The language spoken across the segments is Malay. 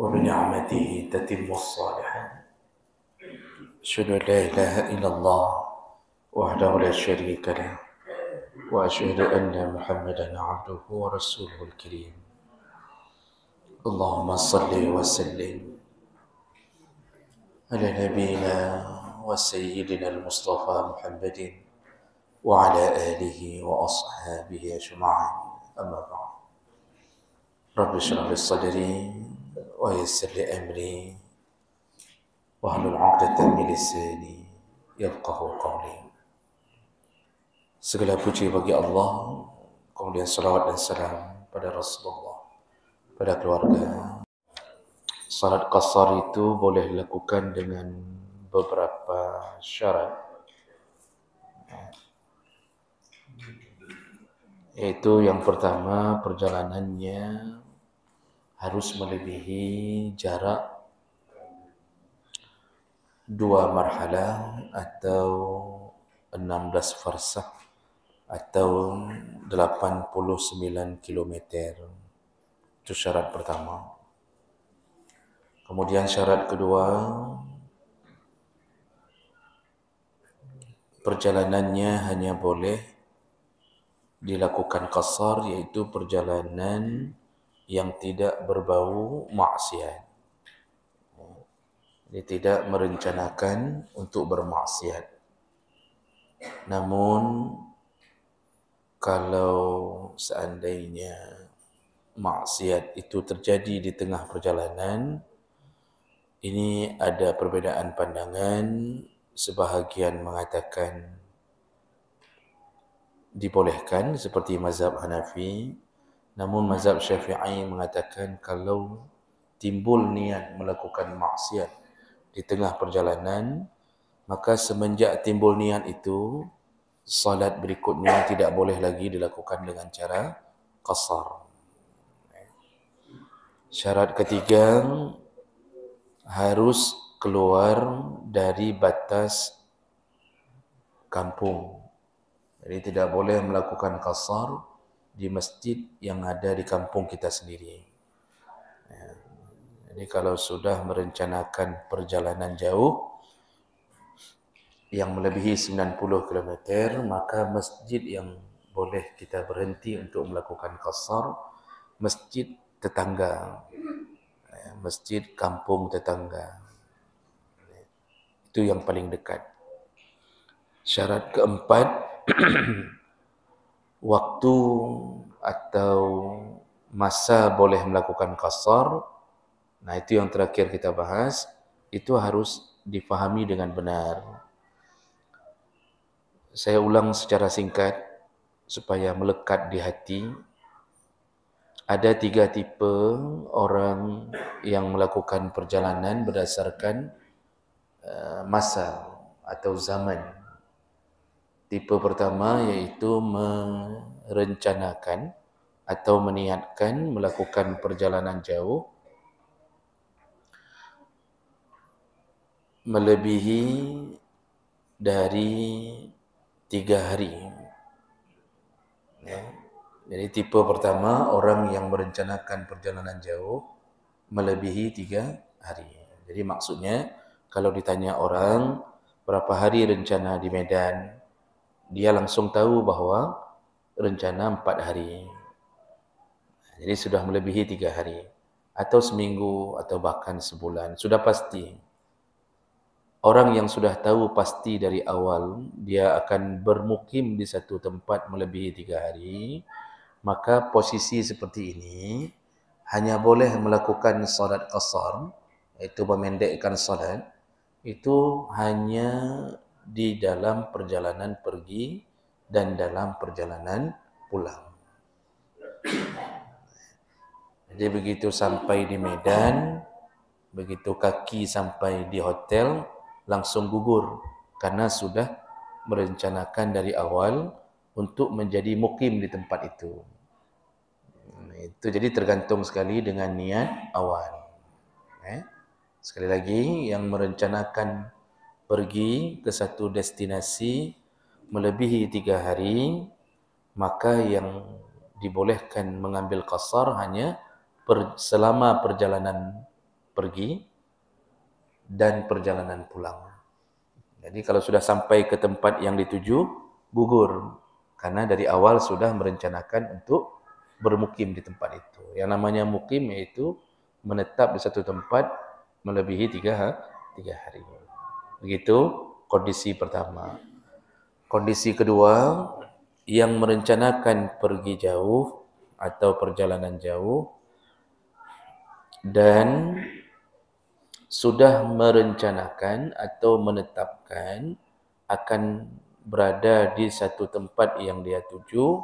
وبنعمته تتم الصالحات. أشهد أن لا إله إلا الله وحده لا شريك له وأشهد أن محمدا عبده ورسوله الكريم. اللهم صل وسلم على نبينا وسيدنا المصطفى محمد وعلى آله وأصحابه أجمعين. أما بعد، رب اشرح لي صدري ويسر لي أمري واحلل عقدة من لساني yafqahu qawli. Segala puji bagi Allah, kemudian salawat dan salam pada Rasulullah, pada keluarga. Salat qasar itu boleh dilakukan dengan beberapa syarat, yaitu yang pertama, perjalanannya harus melebihi jarak 2 marhalah atau 16 farsah atau 89 kilometer. Itu syarat pertama. Kemudian syarat kedua, perjalanannya hanya boleh dilakukan qasar, yaitu perjalanan yang tidak berbau maksiat. Dia tidak merencanakan untuk bermaksiat. Namun kalau seandainya maksiat itu terjadi di tengah perjalanan, ini ada perbezaan pandangan. Sebahagian mengatakan dibolehkan seperti mazhab Hanafi, namun mazhab Syafi'i mengatakan kalau timbul niat melakukan maksiat di tengah perjalanan, maka semenjak timbul niat itu, salat berikutnya tidak boleh lagi dilakukan dengan cara qasar. Syarat ketiga, harus keluar dari batas kampung. Jadi tidak boleh melakukan qasar di masjid yang ada di kampung kita sendiri. Jadi kalau sudah merencanakan perjalanan jauh yang melebihi 90 km, maka masjid yang boleh kita berhenti untuk melakukan qasar, masjid tetangga, masjid kampung tetangga. Itu yang paling dekat. Syarat keempat, waktu atau masa boleh melakukan qasar. Nah, itu yang terakhir kita bahas, itu harus difahami dengan benar. Saya ulang secara singkat supaya melekat di hati. Ada 3 tipe orang yang melakukan perjalanan berdasarkan masa atau zaman. Tipe pertama iaitu merencanakan atau meniatkan melakukan perjalanan jauh melebihi dari 3 hari. Jadi tipe pertama, orang yang merencanakan perjalanan jauh melebihi 3 hari. Jadi maksudnya, kalau ditanya orang berapa hari rencana di Medan, dia langsung tahu bahawa rencana 4 hari. Jadi sudah melebihi 3 hari. Atau seminggu, atau bahkan sebulan. Sudah pasti. Orang yang sudah tahu pasti dari awal dia akan bermukim di satu tempat melebihi 3 hari, maka posisi seperti ini hanya boleh melakukan salat qasar, iaitu memendekkan salat, itu hanya di dalam perjalanan pergi dan dalam perjalanan pulang. Jadi begitu sampai di Medan, begitu kaki sampai di hotel, langsung gugur karena sudah merencanakan dari awal untuk menjadi mukim di tempat itu. Itu jadi tergantung sekali dengan niat awal. Sekali lagi, yang merencanakan pergi ke satu destinasi melebihi 3 hari, maka yang dibolehkan mengambil qasar hanya selama perjalanan pergi dan perjalanan pulang. Jadi kalau sudah sampai ke tempat yang dituju, gugur. Karena dari awal sudah merencanakan untuk bermukim di tempat itu. Yang namanya mukim yaitu menetap di satu tempat melebihi 3 hari. Begitu kondisi pertama. Kondisi kedua, yang merencanakan pergi jauh atau perjalanan jauh dan sudah merencanakan atau menetapkan akan berada di satu tempat yang dia tuju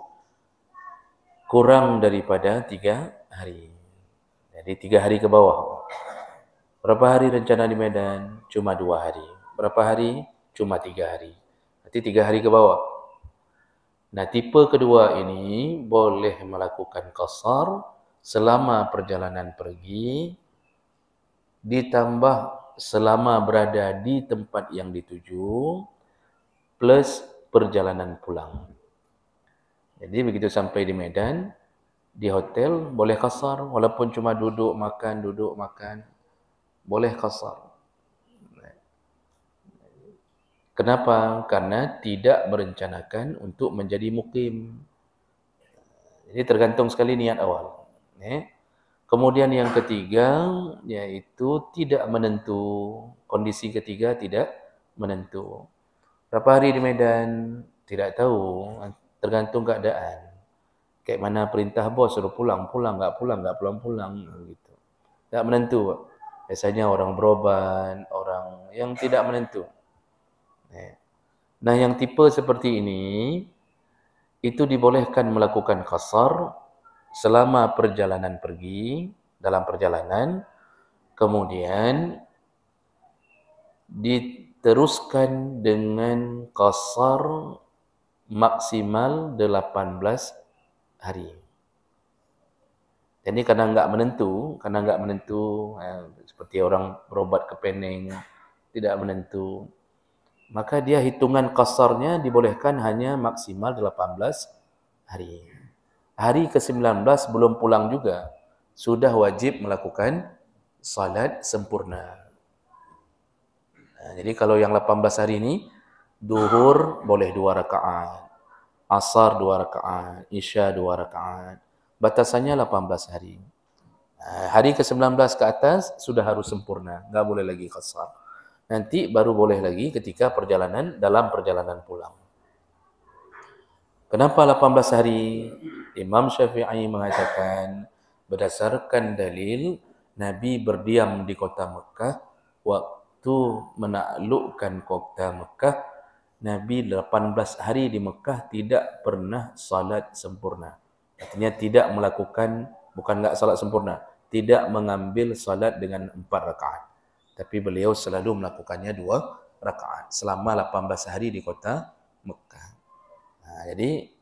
kurang daripada 3 hari. Jadi 3 hari ke bawah. Berapa hari rencana di Medan? Cuma 2 hari. Berapa hari? Cuma 3 hari. Berarti 3 hari ke bawah. Nah, tipe kedua ini boleh melakukan qasar selama perjalanan pergi ditambah selama berada di tempat yang dituju plus perjalanan pulang. Jadi begitu sampai di Medan, di hotel boleh qasar walaupun cuma duduk makan, boleh qasar. Kenapa? Karena tidak merencanakan untuk menjadi mukim. Jadi tergantung sekali niat awal. Kemudian yang ketiga, yaitu tidak menentu. Kondisi ketiga tidak menentu. Berapa hari di Medan? Tidak tahu. Tergantung keadaan. Kayak mana perintah bos, suruh pulang, enggak pulang. Gitu. Tak menentu. Biasanya orang berobat, orang yang tidak menentu. Nah, yang tipe seperti ini, itu dibolehkan melakukan qasar selama perjalanan pergi, dalam perjalanan, kemudian diteruskan dengan qasar maksimal 18 hari. Jadi karena enggak menentu, seperti orang berobat ke Penang, tidak menentu, maka dia hitungan qasarnya dibolehkan hanya maksimal 18 hari. Hari ke-19 belum pulang juga, sudah wajib melakukan salat sempurna. Jadi kalau yang 18 hari ini, duhur boleh 2 rakaat, asar 2 rakaat, isya 2 rakaat. Batasannya 18 hari. Hari ke-19 ke atas sudah harus sempurna, enggak boleh lagi qasar. Nanti baru boleh lagi ketika dalam perjalanan pulang. Kenapa 18 hari? Imam Syafi'i mengatakan berdasarkan dalil Nabi berdiam di kota Mekah, waktu menaklukkan kota Mekah, Nabi 18 hari di Mekah tidak pernah salat sempurna. Artinya tidak melakukan, bukan enggak salat sempurna, tidak mengambil salat dengan 4 rakaat. Tapi beliau selalu melakukannya 2 rakaat selama 18 hari di kota Mekah. Jadi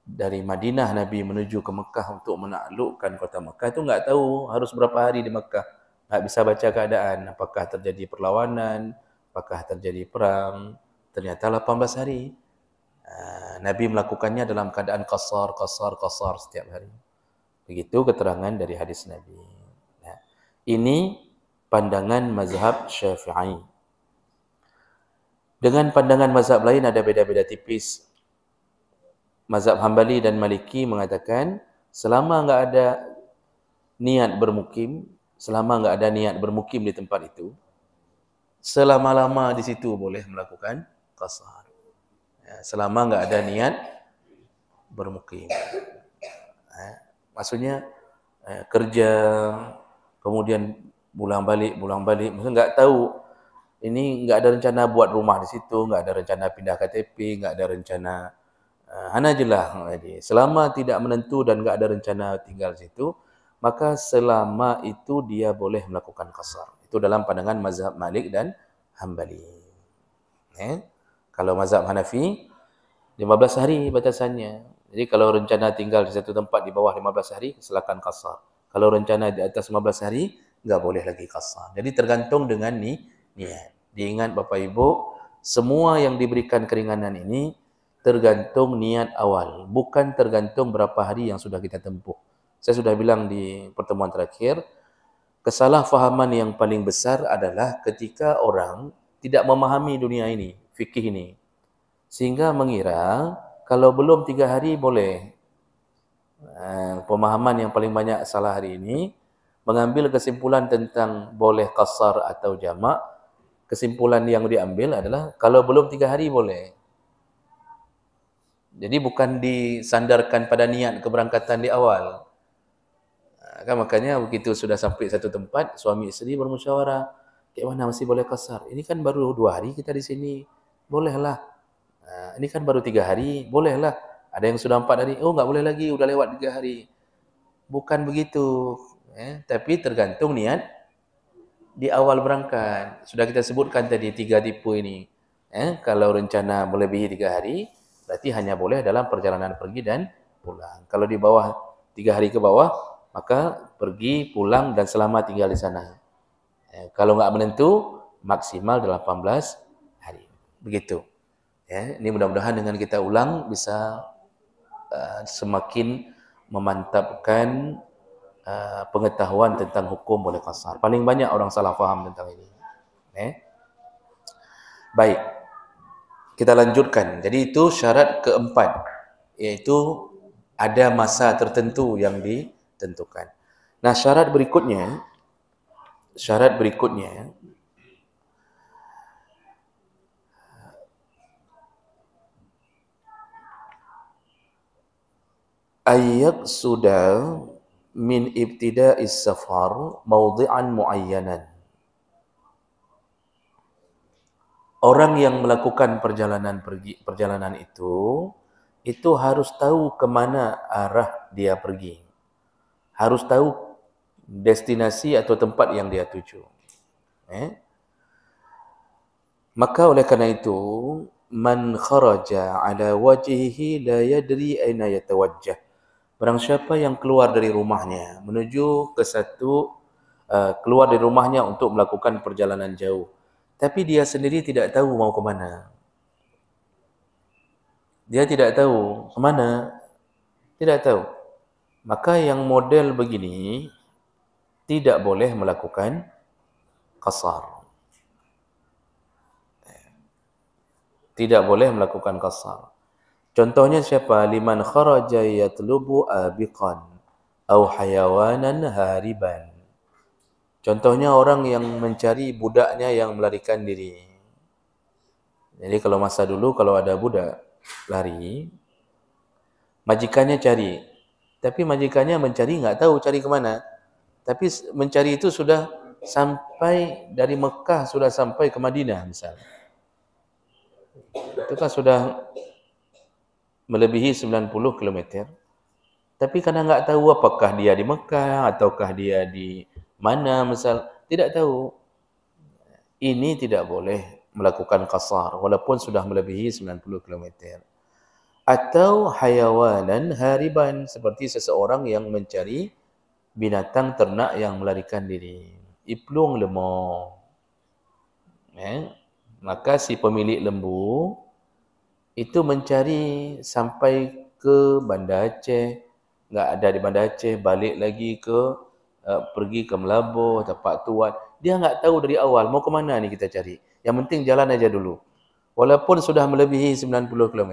dari Madinah Nabi menuju ke Mekah untuk menaklukkan kota Mekah itu enggak tahu harus berapa hari di Mekah. Enggak bisa baca keadaan, apakah terjadi perlawanan, apakah terjadi perang. Ternyata 18 hari. Nabi melakukannya dalam keadaan qasar setiap hari. Begitu keterangan dari hadis Nabi. Ini pandangan mazhab Syafi'i. Dengan pandangan mazhab lain ada beda-beda tipis. Mazhab Hambali dan Maliki mengatakan selama enggak ada niat bermukim, di tempat itu, selama-lama di situ boleh melakukan qasar. Selama enggak ada niat bermukim. Maksudnya kerja, kemudian pulang balik, maksudnya enggak tahu, ini enggak ada rencana buat rumah di situ, enggak ada rencana pindah KTP, enggak ada rencana hanajelah. Selama tidak menentu dan enggak ada rencana tinggal di situ, maka selama itu dia boleh melakukan qasar. Itu dalam pandangan mazhab Malik dan Hambali. Kalau mazhab Hanafi 15 hari batasannya. Jadi kalau rencana tinggal di satu tempat di bawah 15 hari, silakan qasar. Kalau rencana di atas 15 hari, enggak boleh lagi qasar. Jadi tergantung dengan niat. Diingat Bapak Ibu, semua yang diberikan keringanan ini tergantung niat awal, bukan tergantung berapa hari yang sudah kita tempuh. Saya sudah bilang di pertemuan terakhir, Kesalahfahaman yang paling besar adalah ketika orang tidak memahami dunia ini, fikih ini. Sehingga mengira kalau belum 3 hari boleh. Pemahaman yang paling banyak salah hari ini, mengambil kesimpulan tentang boleh qasar atau jamak, kesimpulan yang diambil adalah kalau belum 3 hari boleh. Jadi bukan disandarkan pada niat keberangkatan di awal. Kan makanya begitu sudah sampai satu tempat, suami isteri bermusyawarah, kayak mana masih boleh qasar? Ini kan baru 2 hari kita di sini, bolehlah. Ini kan baru 3 hari, bolehlah. Ada yang sudah 4 hari, oh nggak boleh lagi, udah lewat 3 hari. Bukan begitu. Tapi tergantung niat di awal berangkat. Sudah kita sebutkan tadi 3 tipe ini. Kalau rencana melebihi 3 hari, berarti hanya boleh dalam perjalanan pergi dan pulang. Kalau di bawah 3 hari ke bawah, maka pergi, pulang dan selama tinggal di sana. Kalau nggak menentu, maksimal 18 hari. Begitu. Ini mudah-mudahan dengan kita ulang bisa semakin memantapkan pengetahuan tentang hukum boleh qasar. Paling banyak orang salah faham tentang ini. Baik, kita lanjutkan. Jadi itu syarat keempat, yaitu ada masa tertentu yang ditentukan. Nah, syarat berikutnya ayyak sudah min ibtida'is safar mawdi'an muayyanan. Orang yang melakukan perjalanan itu harus tahu kemana arah dia pergi. Harus tahu destinasi atau tempat yang dia tuju. Maka oleh kerana itu, man kharaja ala wajhihi la yadri aina yatawajjah. Barang siapa yang keluar dari rumahnya menuju ke keluar dari rumahnya untuk melakukan perjalanan jauh, tapi dia sendiri tidak tahu mau ke mana. Dia tidak tahu ke mana, tidak tahu. Maka yang model begini tidak boleh melakukan qasar. Tidak boleh melakukan qasar. Contohnya siapa? Liman kharaja yatlubu abiqan au hayawanan hariban. Contohnya orang yang mencari budaknya yang melarikan diri. Jadi kalau masa dulu kalau ada budak lari, majikannya cari. Tapi majikannya mencari enggak tahu cari ke mana. Tapi mencari itu sudah sampai dari Mekah, sudah sampai ke Madinah misalnya. Itu kan sudah melebihi 90 km. Tapi karena enggak tahu apakah dia di Mekah ataukah dia di mana misal, tidak tahu. Ini tidak boleh melakukan qasar walaupun sudah melebihi 90 km. Atau hayawanan hariban, seperti seseorang yang mencari binatang ternak yang melarikan diri. Iplung lemah. Maka si pemilik lembu itu mencari sampai ke Banda Aceh, enggak ada di Banda Aceh, balik lagi pergi ke Melabur, Tapak Tuan. Dia enggak tahu dari awal mau ke mana ni kita cari. Yang penting jalan aja dulu. Walaupun sudah melebihi 90 km,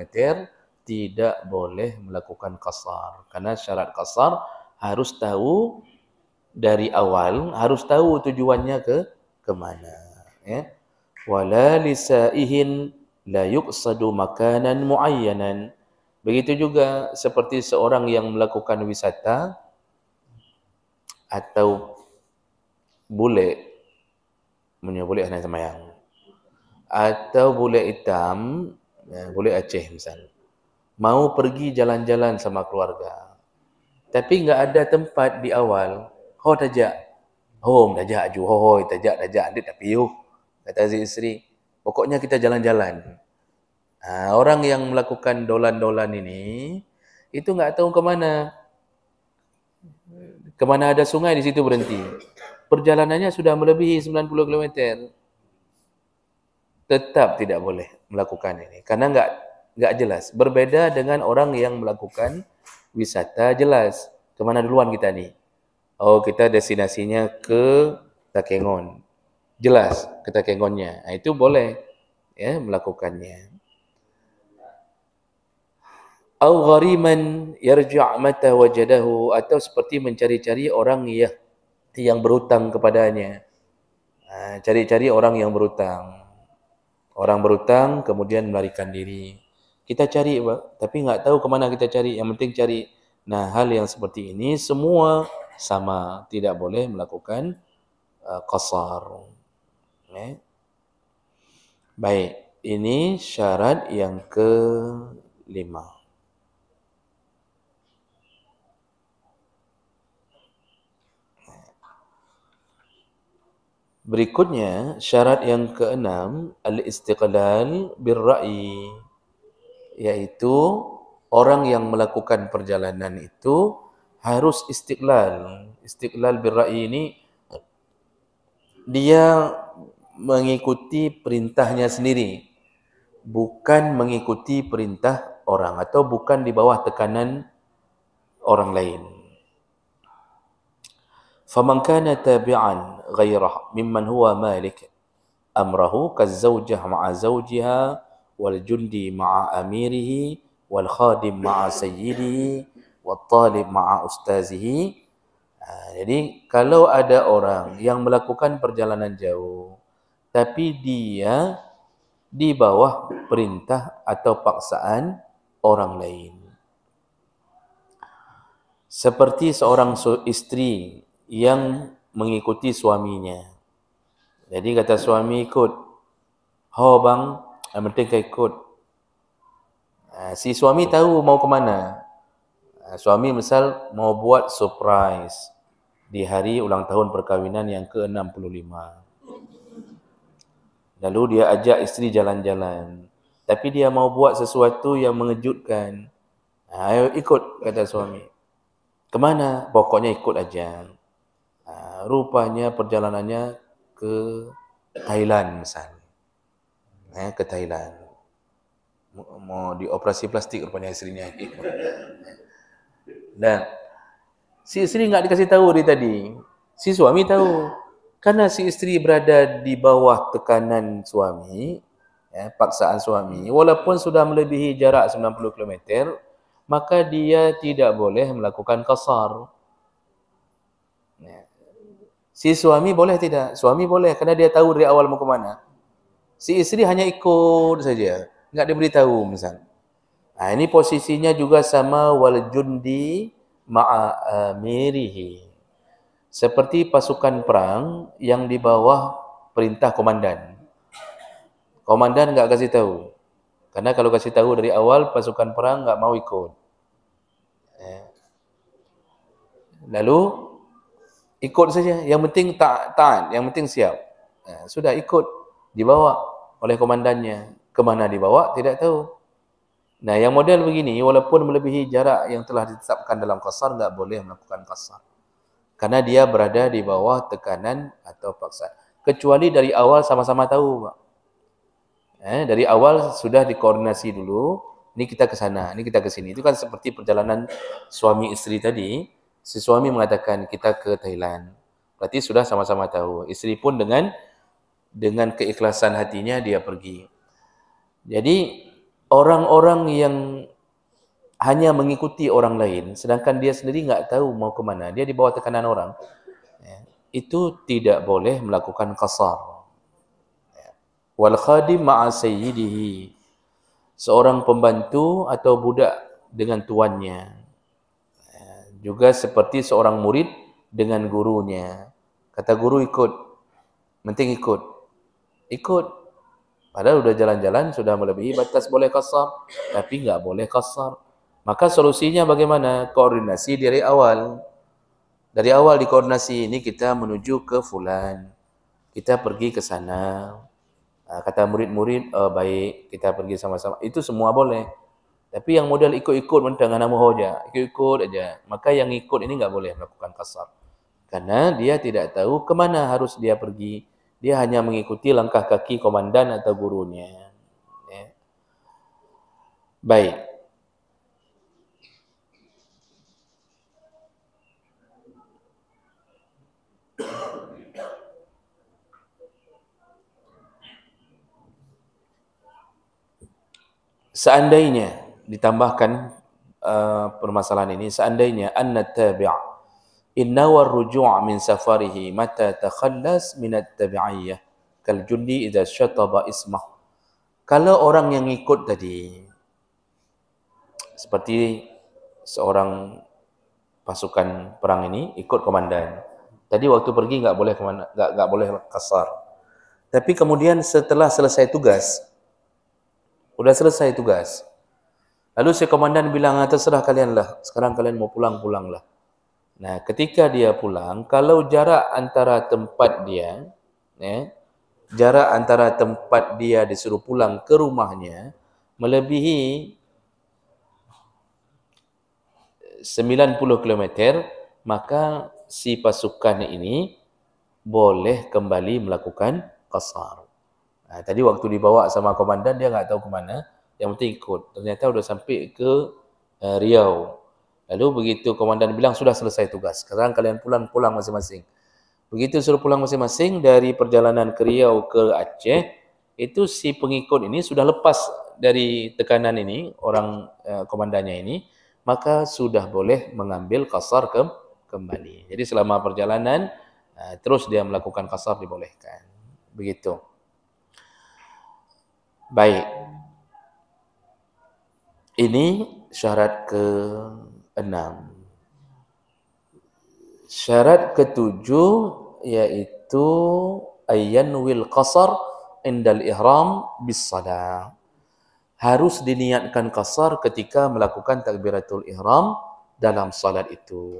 tidak boleh melakukan qasar. Karena syarat qasar harus tahu dari awal, harus tahu tujuannya ke mana. Wala lisaihin la yuqsadu makanan muayyanan. Begitu juga seperti seorang yang melakukan wisata atau bule, bule anak semayang, atau bule hitam, bule Aceh misalnya, mau pergi jalan-jalan sama keluarga, tapi enggak ada tempat di awal. Ho tajak, home tajak aju, hoi tajak adik tapi yuk, kata si isteri, pokoknya kita jalan-jalan. Orang yang melakukan dolan-dolan ini itu enggak tahu ke mana. Kemana ada sungai di situ berhenti. Perjalanannya sudah melebihi 90 km. Tetap tidak boleh melakukan ini karena enggak jelas. Berbeda dengan orang yang melakukan wisata jelas. Kemana duluan kita ni? Oh, kita destinasinya ke Takengon. Jelas ke Takengonnya. Itu boleh ya melakukannya. Au ghariman yarja' mata wajadahu, atau seperti mencari-cari orang yang berhutang kepadanya. Cari-cari orang yang berhutang. Orang berhutang kemudian melarikan diri. Kita cari, tapi enggak tahu ke mana kita cari. Yang penting cari. Nah, hal yang seperti ini semua sama, tidak boleh melakukan qasar. Baik, ini syarat yang kelima. Berikutnya, syarat yang keenam, al-istiqlal birra'i, yaitu orang yang melakukan perjalanan itu harus istiqlal. Istiqlal birra'i ini dia mengikuti perintahnya sendiri, bukan mengikuti perintah orang atau bukan di bawah tekanan orang lain. فمن كان تابعا غيره ممن هو مالك أمره كالزوجة مع زوجها والجندي مع أميره والخادم مع سيده والطالب مع أستاذه. Jadi kalau ada orang yang melakukan perjalanan jauh tapi dia di bawah perintah atau paksaan orang lain, seperti seorang istri yang mengikuti suaminya. Jadi kata suami ikut, "Ho bang, yang penting kau ikut." Si suami tahu mau ke mana. Suami misal mau buat surprise di hari ulang tahun perkahwinan yang ke-65. Lalu dia ajak isteri jalan-jalan. Tapi dia mau buat sesuatu yang mengejutkan. Ayo ikut, kata suami. Kemana? Pokoknya ikut aja. Rupanya perjalanannya ke Thailand misalnya. Ke Thailand. Mau dioperasi plastik rupanya istrinya. Dan si isteri enggak dikasih tahu dari tadi. Si suami tahu. Karena si isteri berada di bawah tekanan suami, paksaan suami, walaupun sudah melebihi jarak 90 km, maka dia tidak boleh melakukan qasar. Si suami boleh tidak? Suami boleh karena dia tahu dari awal mau ke mana. Si isteri hanya ikut saja, enggak diberitahu misal. Ini posisinya juga sama wal jundi ma'a amirihi. Seperti pasukan perang yang di bawah perintah komandan. Komandan enggak kasih tahu. Karena kalau kasih tahu dari awal pasukan perang enggak mau ikut. Lalu ikut saja, yang penting taat, yang penting siap. Sudah ikut, dibawa oleh komandannya. Kemana dibawa tidak tahu. Nah, yang model begini, walaupun melebihi jarak yang telah ditetapkan dalam qasar, enggak boleh melakukan qasar. Karena dia berada di bawah tekanan atau paksa. Kecuali dari awal sama-sama tahu, Pak. Dari awal sudah dikoordinasi dulu, ini kita ke sana, ini kita ke sini. Itu kan seperti perjalanan suami istri tadi. Si suami mengatakan kita ke Thailand. Berarti sudah sama-sama tahu. Istri pun dengan keikhlasan hatinya dia pergi. Jadi orang-orang yang hanya mengikuti orang lain, sedangkan dia sendiri enggak tahu mau ke mana, dia di bawah tekanan orang, itu tidak boleh melakukan qasar. Wal khadim ma'a sayyidihi, seorang pembantu atau budak dengan tuannya. Juga seperti seorang murid dengan gurunya. Kata guru ikut, penting ikut. Ikut. Padahal sudah jalan-jalan, sudah melebihi batas boleh qasar, tapi enggak boleh qasar. Maka solusinya bagaimana? Koordinasi dari awal. Dari awal dikoordinasi, ini kita menuju ke fulan. Kita pergi ke sana. Kata murid-murid, baik, kita pergi sama-sama. Itu semua boleh. Tapi yang model ikut-ikut mentang nama hoja, ikut-ikut aja. Maka yang ikut ini enggak boleh melakukan qasar. Karena dia tidak tahu ke mana harus dia pergi. Dia hanya mengikuti langkah kaki komandan atau gurunya. Baik. seandainya ditambahkan permasalahan ini, seandainya anna tabi' inna warruju' min safarihi mata takhallas min at-tabi'iyyah kal jundi idza syataba ismah. Kalau orang yang ikut tadi seperti seorang pasukan perang ini ikut komandan. Tadi waktu pergi enggak boleh kasar. Tapi kemudian setelah selesai tugas, sudah selesai tugas. Lalu si komandan bilang, terserah kalian lah, sekarang kalian mau pulang, pulanglah. Nah, ketika dia pulang, kalau jarak antara tempat dia, jarak antara tempat dia disuruh pulang ke rumahnya melebihi 90 km, maka si pasukan ini boleh kembali melakukan qasar. Nah, tadi waktu dibawa sama komandan, dia enggak tahu ke mana, yang penting ikut. Ternyata sudah sampai ke Riau. Lalu begitu komandan bilang sudah selesai tugas, sekarang kalian pulang masing-masing. Begitu suruh pulang masing-masing dari perjalanan ke Riau ke Aceh, itu si pengikut ini sudah lepas dari tekanan ini, orang komandannya ini, maka sudah boleh mengambil qasar kembali. Jadi selama perjalanan terus dia melakukan qasar dibolehkan. Begitu. Baik. Ini syarat ke-6. Syarat ke-7 yaitu ayyanwil qasar indal ihram bis salah. Harus diniatkan qasar ketika melakukan takbiratul ihram dalam salat itu.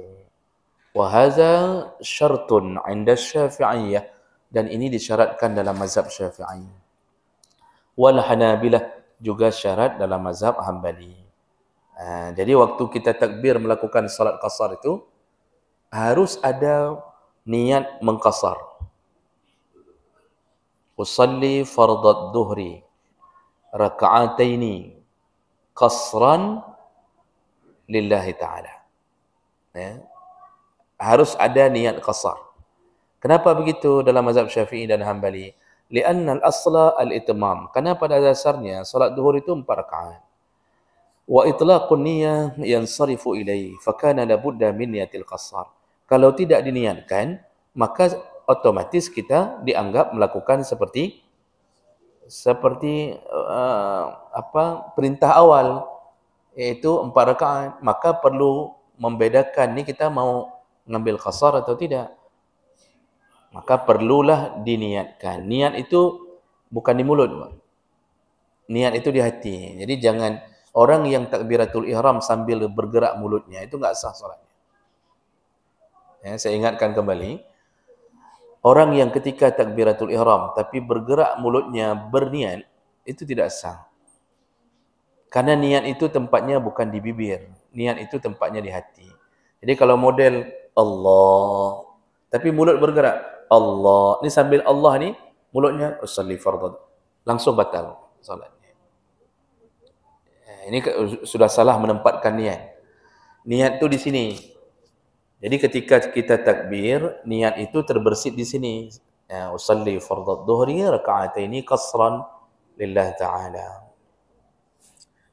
Wa hadza syartun 'inda Syafi'iyah, dan ini disyaratkan dalam mazhab Syafi'i. Wal Hanabilah, juga syarat dalam mazhab Hambali. Jadi waktu kita takbir melakukan salat qasar itu harus ada niat mengqasar. Usalli fardad dhuhri raka'ataini qasran lillahi ta'ala. Harus ada niat qasar. Kenapa begitu dalam mazhab Syafi'i dan Hambali? Li'anna al-asla al-itmam. Karena pada dasarnya salat zuhur itu 4 rakaat. Wa itlaqun niyyah yansarifu ilaihi, fakana la budda min niyatil qasar. Kalau tidak diniatkan, maka otomatis kita dianggap melakukan seperti perintah awal, yaitu 4 rakaat. Maka perlu membedakan ni kita mau mengambil qasar atau tidak. Maka perlulah diniatkan. Niat itu bukan di mulut, niat itu di hati. Jadi jangan orang yang takbiratul ihram sambil bergerak mulutnya, itu enggak sah salatnya. Saya ingatkan kembali, orang yang ketika takbiratul ihram tapi bergerak mulutnya berniat, itu tidak sah. Karena niat itu tempatnya bukan di bibir, niat itu tempatnya di hati. Jadi kalau model Allah, tapi mulut bergerak, Allah, ni sambil Allah ni, mulutnya usalli fardad, langsung batal salatnya. Ini sudah salah menempatkan niat. Niat itu di sini. Jadi ketika kita takbir, niat itu terbersit di sini. Usalli fardad dhuhri raka'ataini qasran lillah ta'ala.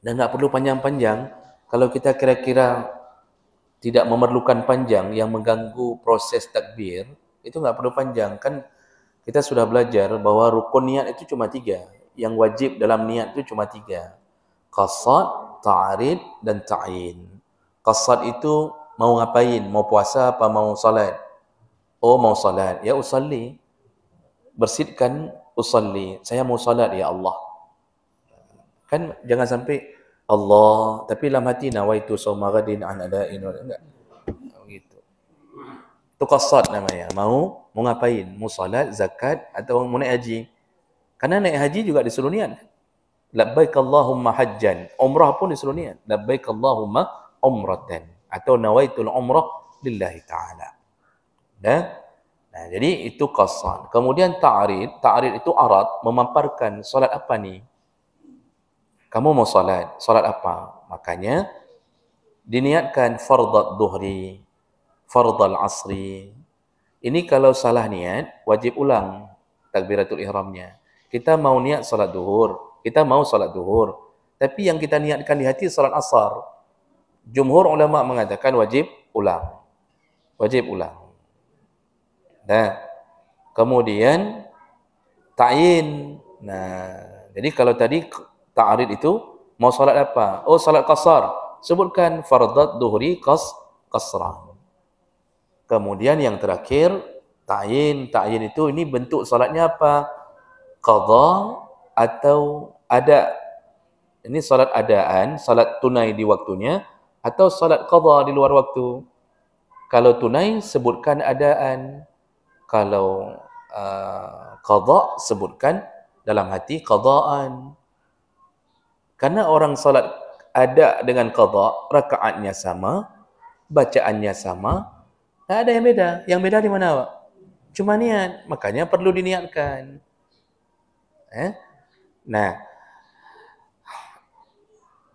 Dan enggak perlu panjang-panjang. Kalau kita kira-kira tidak memerlukan panjang yang mengganggu proses takbir, itu enggak perlu panjang. Kan kita sudah belajar bahwa rukun niat itu cuma 3. Yang wajib dalam niat itu cuma 3. Qasad, ta'rid, dan ta'yin. Qasad itu mau ngapain? Mau puasa apa mau salat? Oh, mau salat. Ya usalli. Bersihkan usalli. Saya mau salat ya Allah. Kan jangan sampai Allah, tapi dalam hati nawaitu shauma ghadin an ada'in. Enggak. Begitu. Itu qasad namanya. Mau ngapain? Mau salat, zakat, atau mau naik haji. Karena naik haji juga disuruh niat. Labbaik Allahumma hajjan. Umrah pun disuruh niat. Labbaik Allahumma umratan. Atau nawaitul umrah lillahi ta'ala. Nah, jadi itu qasad. Kemudian ta'rid. Ta'rid itu arad, memaparkan solat apa ni? Kamu mau solat apa? Makanya diniatkan fardad dhuhri, fardal asri. Ini kalau salah niat, wajib ulang takbiratul ihramnya. Kita mau niat solat duhur, kita mau solat duhur. Tapi yang kita niatkan di hati salat asar. Jumhur ulama mengatakan wajib ulang. Wajib ulang. Nah, kemudian ta'yin. Nah, jadi kalau tadi ta'rid itu mau salat apa? Oh, salat qasar. Sebutkan fardat duhri qasran. Kemudian yang terakhir ta'yin. Ta'yin itu ini bentuk salatnya apa? Qadha atau ada. Ini salat adaan, salat tunai di waktunya atau salat qadha di luar waktu. Kalau tunai sebutkan adaan. Kalau qadha sebutkan dalam hati qadhaan. Karena orang salat ada dengan qadha, rakaatnya sama, bacaannya sama, tak ada yang beda. Yang beda di mana, Pak? Cuma niat. Makanya perlu diniatkan. Nah,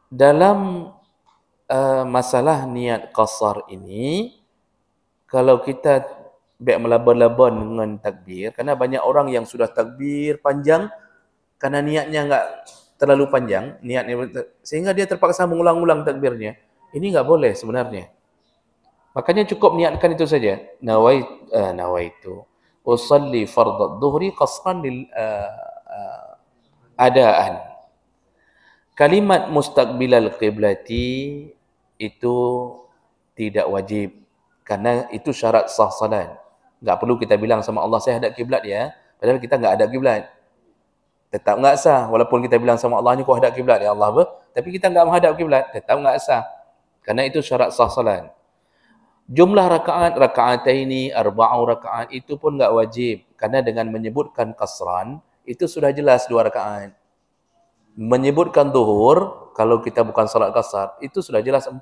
dalam masalah niat qasar ini, kalau kita baik melabon-labon dengan takbir, karena banyak orang yang sudah takbir panjang, karena niatnya enggak terlalu panjang, niatnya sehingga dia terpaksa mengulang-ulang takbirnya. Ini enggak boleh sebenarnya. Makanya cukup niatkan itu saja. Nawaitu usalli fardad dhuhri qasran lil adaan. Kalimat mustaqbilal qiblati itu tidak wajib karena itu syarat sah salat. Enggak perlu kita bilang sama Allah saya hadap kiblat ya, padahal kita enggak hadap kiblat. Tetap enggak sah walaupun kita bilang sama Allah ni kau hadap kiblat ya Allah tapi kita enggak menghadap kiblat, tetap enggak sah. Karena itu syarat sah salat. Jumlah raka'ataini, arba'u raka'at itu pun enggak wajib karena dengan menyebutkan qasran itu sudah jelas 2 rakaat. Menyebutkan zuhur kalau kita bukan salat qasar itu sudah jelas 4.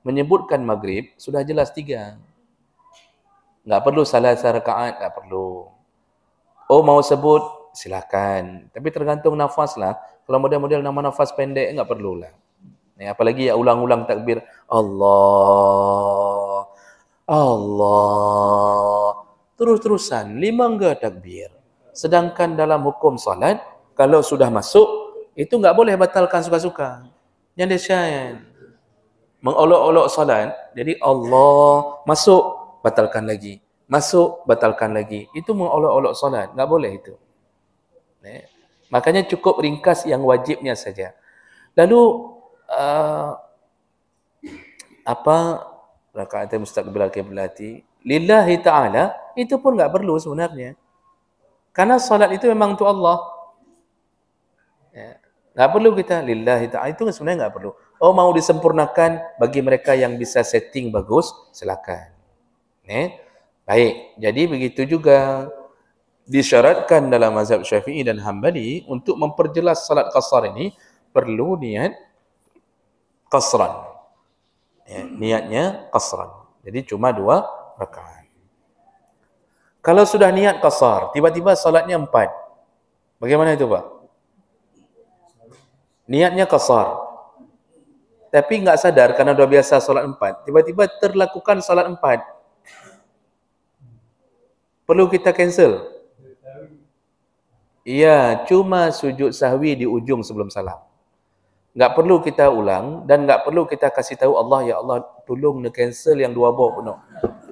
Menyebutkan maghrib sudah jelas 3. Enggak perlu salah rakaat, enggak perlu. Oh mau sebut silakan, tapi tergantung nafas lah. Kalau model-model nama nafas pendek enggak perlulah. Apalagi ya ulang-ulang takbir Allah terus-terusan 5 enggak takbir. Sedangkan dalam hukum salat kalau sudah masuk itu enggak boleh batalkan suka-suka. Yang disian mengolok-olok salat, jadi Allah masuk batalkan lagi, masuk batalkan lagi. Itu mengolok-olok salat, enggak boleh itu. Makanya cukup ringkas yang wajibnya saja. Lalu rakaat mustaqbilal qiblati lillahi ta'ala itu pun enggak perlu sebenarnya. Karena salat itu memang untuk Allah. Enggak perlu kita lillahi ta'ala, itu sebenarnya enggak perlu. Oh mau disempurnakan bagi mereka yang bisa setting bagus, silakan. Baik, jadi begitu juga disyaratkan dalam mazhab Syafi'i dan Hambali untuk memperjelas salat qasar ini perlu niat qasran. Niatnya qasran. Jadi cuma 2 rakaat. Kalau sudah niat qasar, tiba-tiba salatnya 4. Bagaimana itu, Pak? Niatnya qasar. Tapi enggak sadar karena sudah biasa salat 4. Tiba-tiba terlakukan salat 4. Perlu kita cancel? Iya, cuma sujud sahwi di ujung sebelum salam. Enggak perlu kita ulang dan enggak perlu kita kasih tahu Allah, ya Allah tolong cancel yang 2 bawah penuh.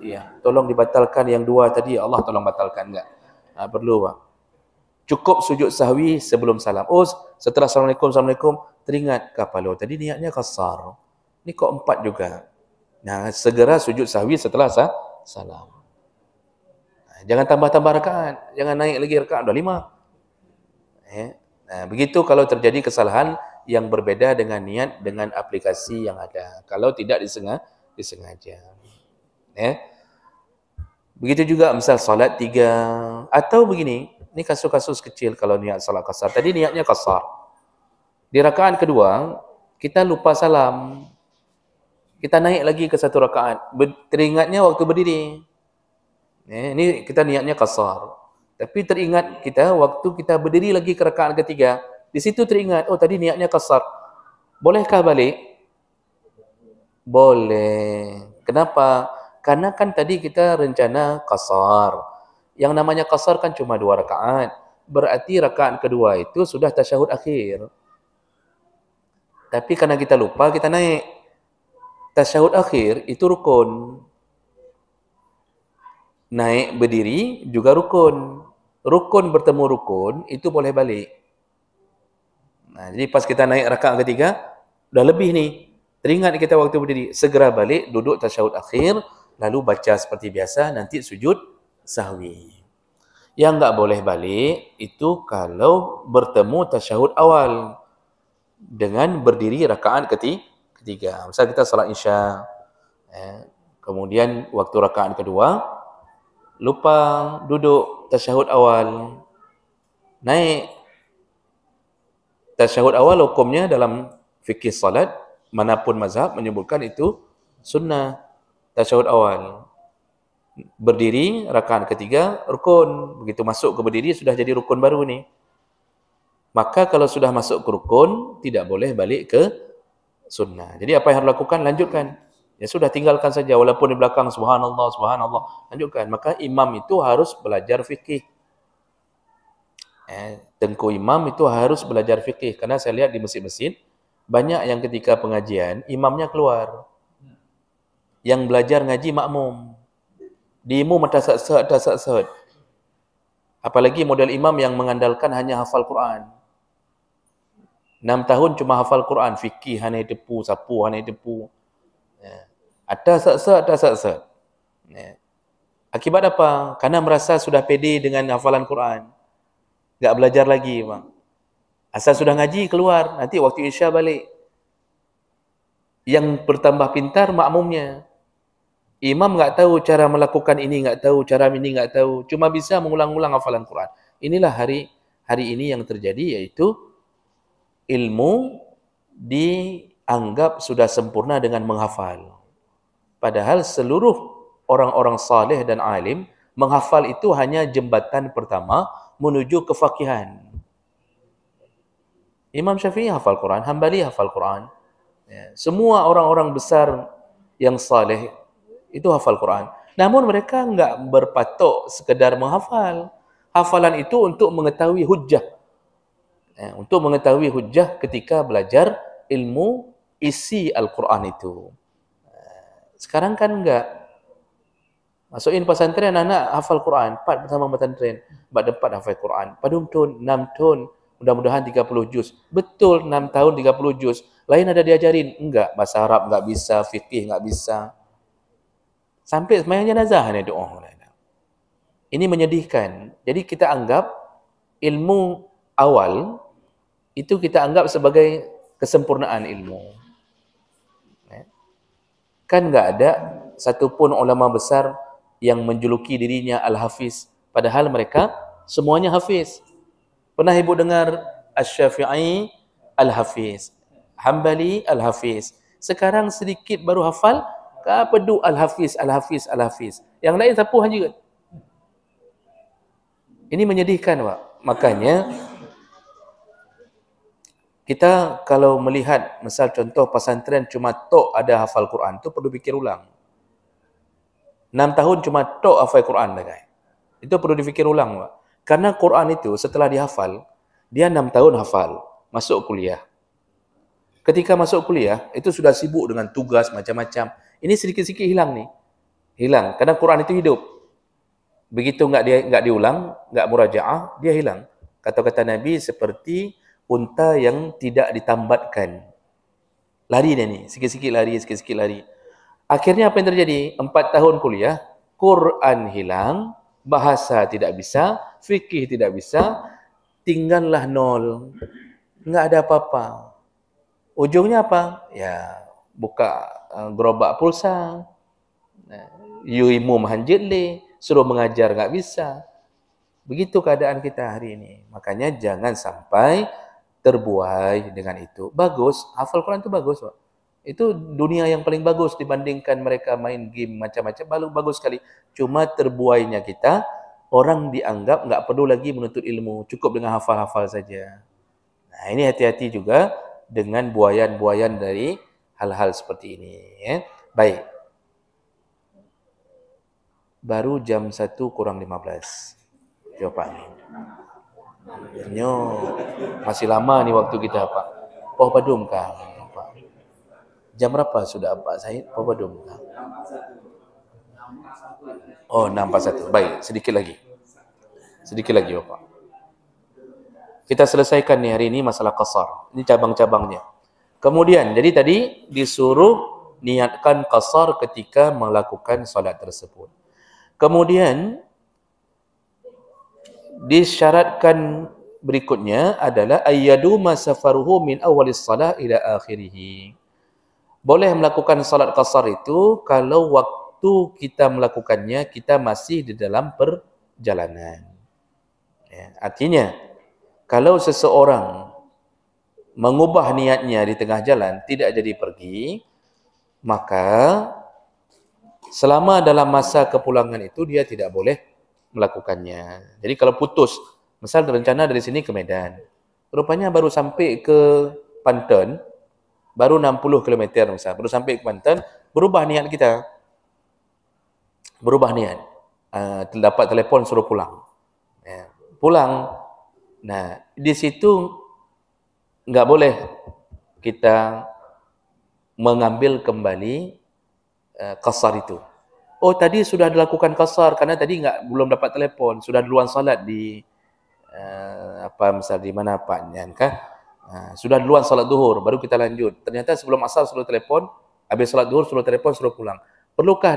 Iya, tolong dibatalkan yang 2 tadi, Allah tolong batalkan enggak. Perlu, Pak. Cukup sujud sahwi sebelum salam. Oh, setelah Assalamualaikum, teringat kepala tadi niatnya qasar. Ini kok 4 juga. Nah, segera sujud sahwi setelah salam. Jangan tambah-tambah rakaat, jangan naik lagi rakaat, dah 5. Nah, begitu kalau terjadi kesalahan yang berbeda dengan niat dengan aplikasi yang ada. Kalau tidak disengaja. Begitu juga misal salat 3 atau begini, ini kasus-kasus kecil kalau niat salat qasar. Tadi niatnya qasar. Di rakaat kedua kita lupa salam. Kita naik lagi ke 1 rakaat. Teringatnya waktu berdiri. Ini kita niatnya qasar. Tapi teringat kita waktu kita berdiri lagi ke rakaat ketiga. Di situ teringat, oh tadi niatnya qasar. Bolehkah balik? Boleh. Kenapa? Karena kan tadi kita rencana qasar. Yang namanya qasar kan cuma 2 rakaat. Berarti rakaat kedua itu sudah tasyahud akhir. Tapi karena kita lupa, kita naik. Tasyahud akhir itu rukun. Naik berdiri juga rukun. Rukun bertemu rukun, itu boleh balik. Nah, jadi pas kita naik rakaat ketiga, dah lebih nih. Teringat kita waktu berdiri, segera balik, duduk tasyahud akhir, lalu baca seperti biasa, nanti sujud sahwi. Yang enggak boleh balik, itu kalau bertemu tasyahud awal dengan berdiri rakaat ketiga. Misal kita salat Isya, kemudian waktu rakaat kedua, lupa duduk tasyahud awal, naik. Tasyahud awal hukumnya dalam fikih salat, manapun mazhab menyebutkan itu sunnah. Tasyahud awal. Berdiri, rakaat ketiga, rukun. Begitu masuk ke berdiri, sudah jadi rukun baru nih. Maka kalau sudah masuk ke rukun, tidak boleh balik ke sunnah. Jadi apa yang harus lakukan? Lanjutkan. Ya sudah, tinggalkan saja. Walaupun di belakang subhanallah, subhanallah. Lanjutkan. Maka imam itu harus belajar fikih. Tengku imam itu harus belajar fikih. Karena saya lihat di masjid-masjid, banyak yang ketika pengajian, imamnya keluar. Yang belajar ngaji makmum. Di imam tasat-sat. Apalagi model imam yang mengandalkan hanya hafal Quran. 6 tahun cuma hafal Quran. Fikih, hanai depu, sapu, hanai depu. Tasat-sat. Akibat apa? Karena merasa sudah pede dengan hafalan Quran. Tak belajar lagi, bang. Asal sudah ngaji, keluar. Nanti waktu Isya balik. Yang bertambah pintar makmumnya. Imam tak tahu cara melakukan ini, tak tahu cara ini, tak tahu. Cuma bisa mengulang-ulang hafalan Quran. Inilah hari ini yang terjadi, yaitu ilmu dianggap sudah sempurna dengan menghafal. Padahal seluruh orang-orang saleh dan alim, menghafal itu hanya jembatan pertama menuju kefakihan. Imam Syafi'i hafal Quran, Hambali hafal Quran. Semua orang-orang besar yang saleh itu hafal Quran. Namun mereka enggak berpatok sekedar menghafal. Hafalan itu untuk mengetahui hujjah. Untuk mengetahui hujjah ketika belajar ilmu isi Al-Quran itu. Sekarang kan enggak. Masukin pesantren, anak hafal Quran. 4 bersama pesantren. 4 hafal Quran. Padum tun, 6 tun. Mudah-mudahan 30 juz. Betul, 6 tahun 30 juz. Lain ada diajarin? Enggak. Bahasa Arab enggak bisa, fikih enggak bisa. Sampai semayang jenazah ni doa. Ini menyedihkan. Jadi kita anggap ilmu awal itu kita anggap sebagai kesempurnaan ilmu. Kan enggak ada satupun ulama besar yang menjuluki dirinya Al-Hafiz. Padahal mereka semuanya Hafiz. Pernah ibu dengar Asy-Syafi'i Al-Hafiz, Hambali Al-Hafiz. Sekarang sedikit baru hafal, Kapedu Al-Hafiz, Al-Hafiz, Al-Hafiz. Yang lain sapu hanya. Ini menyedihkan, Pak. Makanya kita kalau melihat misal contoh pesantren cuma tok ada hafal Quran, tu perlu fikir ulang. 6 tahun cuma tok hafal Quran dah, guys. Itu perlu difikir ulang, Pak. Karena Quran itu setelah dihafal, dia 6 tahun hafal, masuk kuliah. Ketika masuk kuliah, itu sudah sibuk dengan tugas macam-macam. Ini sedikit-sedikit hilang nih. Hilang. Karena Quran itu hidup. Begitu enggak diulang, enggak murajaah, dia hilang. Kata-kata Nabi seperti unta yang tidak ditambatkan. Lari dia ni, sikit-sikit lari, sikit-sikit lari. Akhirnya apa yang terjadi? 4 tahun kuliah, Quran hilang, bahasa tidak bisa, fikih tidak bisa, tinggallah nol. Enggak ada apa-apa. Ujungnya apa? Ya, buka gerobak pulsa. Ilmu mahanjit le, suruh mengajar enggak bisa. Begitu keadaan kita hari ini. Makanya jangan sampai terbuai dengan itu. Bagus, hafal Quran itu bagus, Pak. Itu dunia yang paling bagus dibandingkan mereka main game macam-macam. Bagus sekali. Cuma terbuainya kita, orang dianggap enggak perlu lagi menuntut ilmu. Cukup dengan hafal-hafal saja. Nah, ini hati-hati juga dengan buayan-buayan dari hal-hal seperti ini. Ya. Baik. Baru jam 1 kurang 15. Jawapan. Masih lama ni waktu kita, Pak. Poh padum kah? Jam berapa sudah Pak Said? Apa belum? Oh, 6.41. Baik, sedikit lagi. Sedikit lagi Bapak. Kita selesaikan nih hari ini masalah qasar. Ini cabang-cabangnya. Kemudian, jadi tadi disuruh niatkan qasar ketika melakukan solat tersebut. Kemudian disyaratkan berikutnya adalah ayyaduma safaruhu min awalis salah ila akhirih. Boleh melakukan salat qasar itu kalau waktu kita melakukannya kita masih di dalam perjalanan. Ya, artinya kalau seseorang mengubah niatnya di tengah jalan tidak jadi pergi, maka selama dalam masa kepulangan itu dia tidak boleh melakukannya. Jadi kalau putus, misal rencana dari sini ke Medan, rupanya baru sampai ke Banten, baru 60 km misal, baru sampai ke Banten, berubah niat kita. Berubah niat. Dapat telefon suruh pulang. Ya, pulang. Nah, di situ enggak boleh kita mengambil kembali qasar itu. Oh, tadi sudah dilakukan qasar karena tadi belum dapat telefon, sudah duluan salat di misal di mana Pak kah? Sudah duluan salat zuhur baru kita lanjut. Ternyata sebelum asar suruh telefon, habis salat zuhur suruh telefon suruh pulang. Perlukah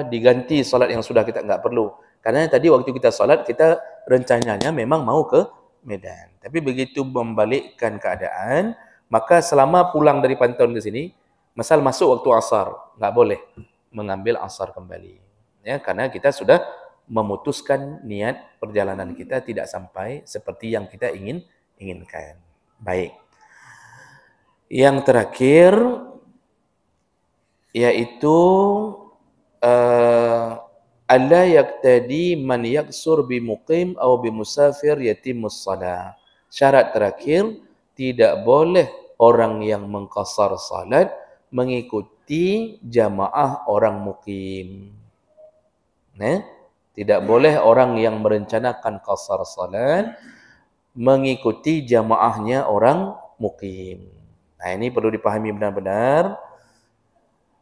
diganti salat yang sudah kita enggak perlu? Karena tadi waktu kita salat kita rencananya memang mau ke Medan. Tapi begitu membalikkan keadaan, maka selama pulang dari Pantun ke sini, misal masuk waktu asar, enggak boleh mengambil asar kembali. Ya, karena kita sudah memutuskan niat perjalanan kita tidak sampai seperti yang kita inginkan. Baik. Yang terakhir yaitu alla yaqtadi man yaksur bi muqim atau bi musafir yatimmus shalah. Syarat terakhir tidak boleh orang yang mengqasar salat mengikuti jamaah orang mukim. Tidak boleh orang yang merencanakan qasar salat mengikuti jamaahnya orang mukim. Nah, ini perlu dipahami benar-benar.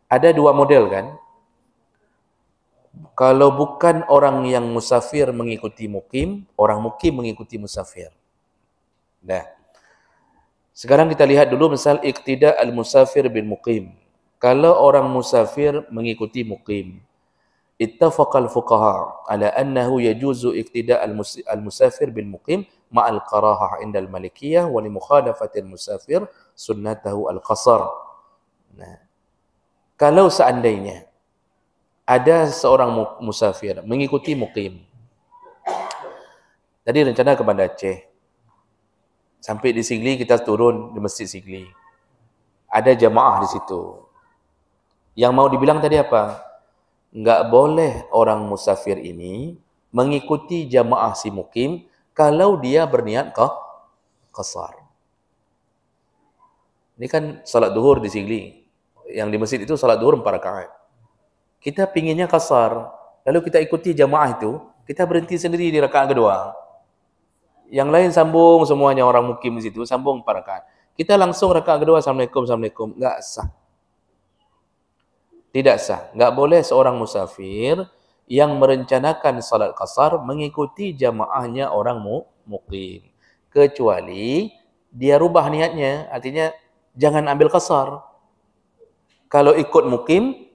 Ada dua model kan? Kalau bukan orang yang musafir mengikuti mukim, orang mukim mengikuti musafir. Nah, sekarang kita lihat dulu misal iqtida al-musafir bil mukim. Kalau orang musafir mengikuti mukim, ittafaqal fuqaha ala annahu yajuzu iqtida al-musafir bil muqim ma'al qarahah indal malikiyah wa li mukhalafatil musafir sunnatahu al-qasar. Nah, kalau seandainya ada seorang musafir mengikuti muqim, tadi rencana ke Banda Aceh, sampai di Sigli kita turun di Masjid Sigli, ada jamaah di situ. Yang mau dibilang tadi apa? Enggak boleh orang musafir ini mengikuti jamaah si mukim kalau dia berniat qasar. Ini kan salat zuhur di Sigli. Yang di masjid itu salat zuhur 4 rakaat. Kita pinginnya qasar, lalu kita ikuti jamaah itu, kita berhenti sendiri di rakaat kedua. Yang lain sambung semuanya orang mukim di situ, sambung 4 rakaat. Kita langsung rakaat kedua, Assalamualaikum, enggak sah. Tidak sah. Enggak boleh seorang musafir yang merencanakan salat qasar mengikuti jamaahnya orang muqim. Kecuali dia rubah niatnya, artinya jangan ambil qasar. Kalau ikut muqim,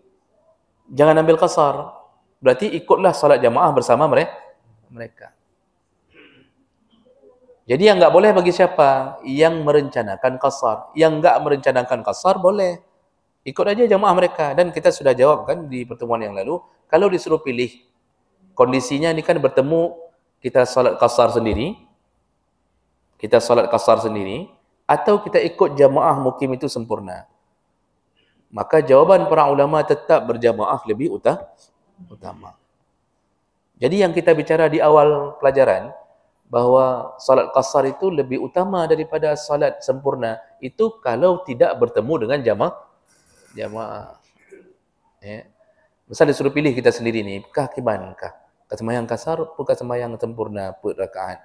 jangan ambil qasar. Berarti ikutlah salat jamaah bersama mereka. Jadi yang enggak boleh bagi siapa? Yang merencanakan qasar. Yang enggak merencanakan qasar boleh. Ikut aja jamaah mereka. Dan kita sudah jawab kan di pertemuan yang lalu, kalau disuruh pilih, kondisinya ini kan bertemu, kita salat qasar sendiri, atau kita ikut jamaah mukim itu sempurna. Maka jawaban para ulama tetap berjamaah lebih utama. Jadi yang kita bicara di awal pelajaran, bahwa salat qasar itu lebih utama daripada salat sempurna, itu kalau tidak bertemu dengan jamaah. Ya. Misal disuruh pilih kita sendiri ni, kah kimankah? Sembahyang qasar, bukan sembahyang sempurna per rakaat.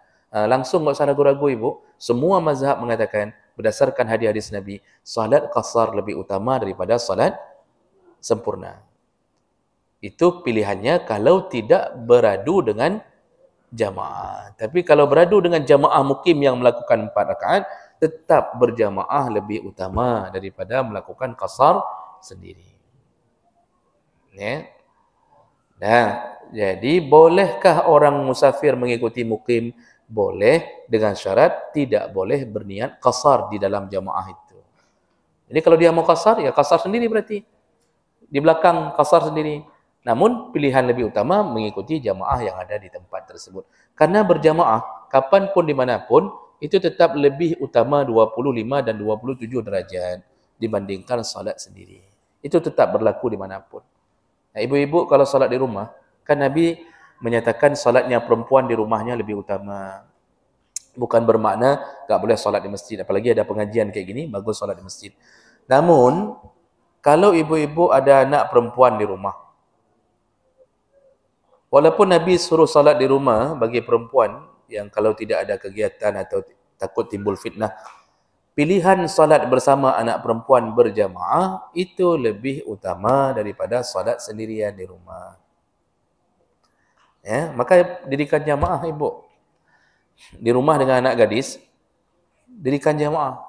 Langsung enggak usah ragu-ragu ibu. Semua mazhab mengatakan berdasarkan hadis Nabi, salat qasar lebih utama daripada salat sempurna. Itu pilihannya kalau tidak beradu dengan jamaah. Tapi kalau beradu dengan jamaah mukim yang melakukan 4 rakaat, tetap berjamaah lebih utama daripada melakukan qasar sendiri. Ya. Nah, jadi bolehkah orang musafir mengikuti mukim? Boleh, dengan syarat tidak boleh berniat qasar di dalam jamaah itu. Jadi kalau dia mau qasar, ya qasar sendiri berarti. Di belakang qasar sendiri. Namun pilihan lebih utama mengikuti jamaah yang ada di tempat tersebut. Karena berjamaah, kapanpun dimanapun, itu tetap lebih utama 25 dan 27 derajat dibandingkan salat sendiri. Itu tetap berlaku dimanapun. Nah, ibu-ibu kalau salat di rumah, kan Nabi menyatakan salatnya perempuan di rumahnya lebih utama. Bukan bermakna tak boleh salat di masjid. Apalagi ada pengajian kayak gini, bagus salat di masjid. Namun, kalau ibu-ibu ada anak perempuan di rumah, walaupun Nabi suruh salat di rumah bagi perempuan yang kalau tidak ada kegiatan atau takut timbul fitnah, pilihan salat bersama anak perempuan berjamaah itu lebih utama daripada salat sendirian di rumah. Ya, maka dirikan jamaah ibu. Di rumah dengan anak gadis, dirikan jamaah.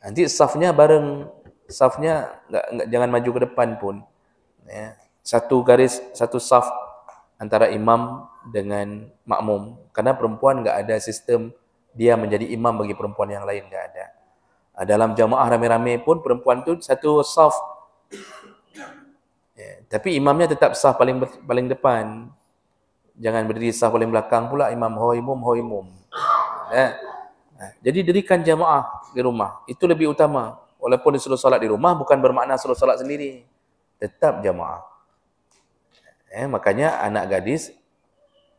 Nanti safnya bareng, safnya jangan maju ke depan pun. Ya, satu garis, satu saf antara imam dengan makmum. Karena perempuan enggak ada sistem dia menjadi imam bagi perempuan yang lain, enggak ada. Dalam jamaah rame-rame pun perempuan tu satu saf. Ya, tapi imamnya tetap saf paling depan. Jangan berdiri saf paling belakang pula imam hoimum. Ya. Jadi dirikan jamaah di rumah. Itu lebih utama. Walaupun disuruh salat di rumah bukan bermakna suruh salat sendiri. Tetap jamaah. Makanya anak gadis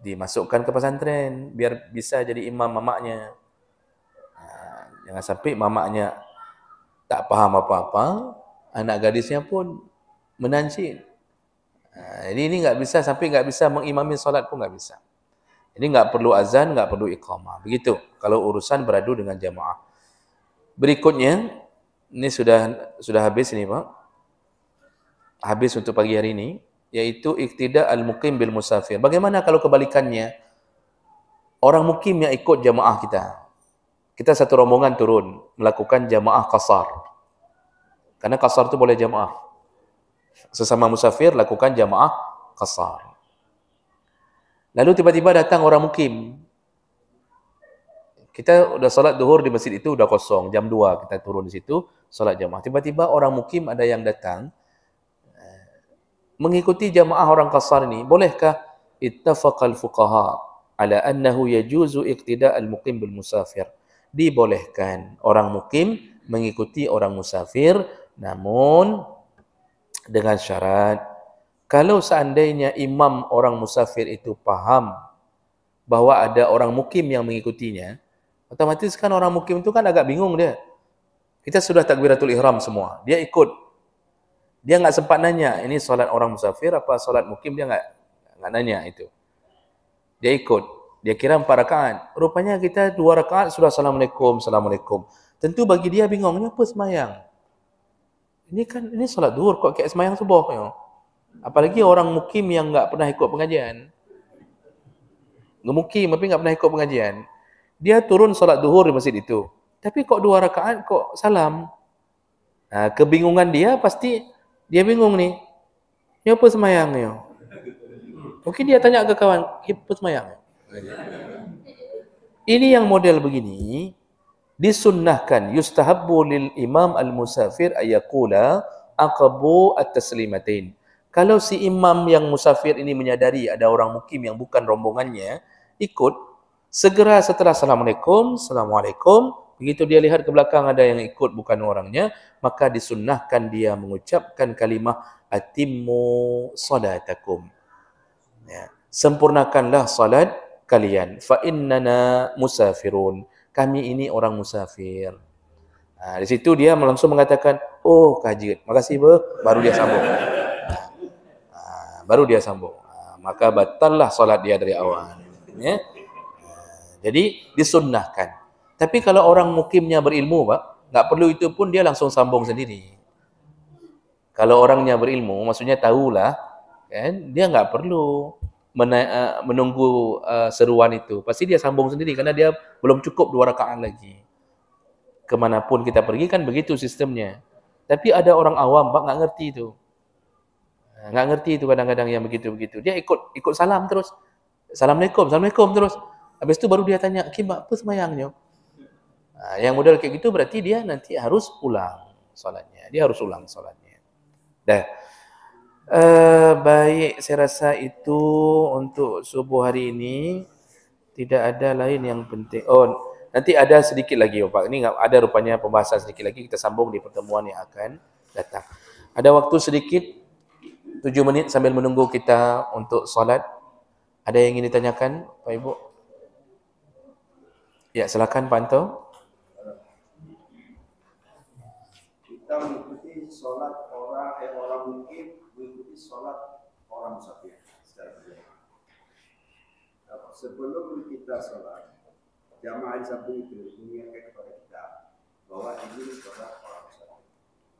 dimasukkan ke pesantren biar bisa jadi imam mamaknya. Jangan sampai mamaknya tak faham apa-apa, anak gadisnya pun menancit. Jadi ini enggak bisa, sampai enggak bisa mengimami solat pun enggak bisa. Jadi enggak perlu azan, enggak perlu iqamah. Begitu kalau urusan beradu dengan jamaah. Berikutnya, ini sudah habis ini Pak. Habis untuk pagi hari ini, yaitu iqtida al-muqim bil musafir. Bagaimana kalau kebalikannya? Orang mukim yang ikut jamaah kita. Kita satu rombongan turun melakukan jamaah qasar. Karena qasar itu boleh jamaah. Sesama musafir lakukan jamaah qasar. Lalu tiba-tiba datang orang mukim. Kita udah salat zuhur di masjid itu udah kosong, jam 2 kita turun di situ salat jamaah. Tiba-tiba orang mukim ada yang datang mengikuti jamaah orang qasar ini. Bolehkah? Ittafaqal fuqaha ala annahu yajuzu iqtida' al-muqim bil musafir. Dibolehkan orang mukim mengikuti orang musafir, namun dengan syarat kalau seandainya imam orang musafir itu paham bahwa ada orang mukim yang mengikutinya, otomatis kan orang mukim itu kan agak bingung dia. Kita sudah takbiratul ihram semua, dia ikut. Dia enggak sempat nanya, ini solat orang musafir apa solat mukim, dia enggak nanya itu. Dia ikut. Dia kira 4 rakaat. Rupanya kita 2 rakaat sudah Assalamualaikum. Tentu bagi dia bingung, ini apa semayang? Ini solat zuhur kok kayak semayang subuh. Ya? Apalagi orang mukim yang enggak pernah ikut pengajian. Mukim tapi enggak pernah ikut pengajian. Dia turun solat zuhur di masjid itu. Tapi kok 2 rakaat kok salam? Nah, kebingungan dia pasti dia bingung nih. Ini apa semayang? Ya? Mungkin dia tanya ke kawan, apa semayang? Ini yang model begini disunnahkan, yustahabbu lil imam al-musafir ayaqula aqabu at-taslimatain. Kalau si imam yang musafir ini menyadari ada orang mukim yang bukan rombongannya ikut, segera setelah Assalamualaikum, begitu dia lihat ke belakang ada yang ikut bukan orangnya, maka disunnahkan dia mengucapkan kalimah atimmu salatakum. Ya, sempurnakanlah salat kalian. Fa innana musafirun. Kami ini orang musafir. Di situ dia langsung mengatakan, oh kaji, makasih baru dia sambung. Baru dia sambung. Maka batallah solat dia dari awal. Ya. Jadi disunnahkan. Tapi kalau orang mukimnya berilmu, Pak, nggak perlu itu pun dia langsung sambung sendiri. Kalau orangnya berilmu, maksudnya tahulah, kan? Dia nggak perlu menunggu seruan itu. Pasti dia sambung sendiri karena dia belum cukup 2 rakaat lagi. Kemanapun kita pergi kan begitu sistemnya. Tapi ada orang awam, Pak, nggak ngerti itu. Nggak ngerti itu kadang-kadang yang begitu-begitu. Dia ikut salam terus. Assalamualaikum, Assalamualaikum terus. Habis itu baru dia tanya, Kim, apa semayangnya? Nah, yang model kayak gitu berarti dia nanti harus ulang solatnya. Dia harus ulang solatnya. Dah. Baik, saya rasa itu untuk subuh hari ini. Tidak ada lain yang penting. Oh, nanti ada sedikit lagi, Pak. Ini ada rupanya pembahasan sedikit lagi. Kita sambung di pertemuan yang akan datang. Ada waktu sedikit, 7 menit sambil menunggu kita untuk solat. Ada yang ingin ditanyakan, Pak Ibu? Ya, silakan Pak Anto. Kita mengikuti sholat orang mungkin mengikuti sholat orang musafir secara berjamaah. Sebelum kita sholat, jamaah di samping itu mengingatkan kepada kita bahwa ini sholat orang musafir.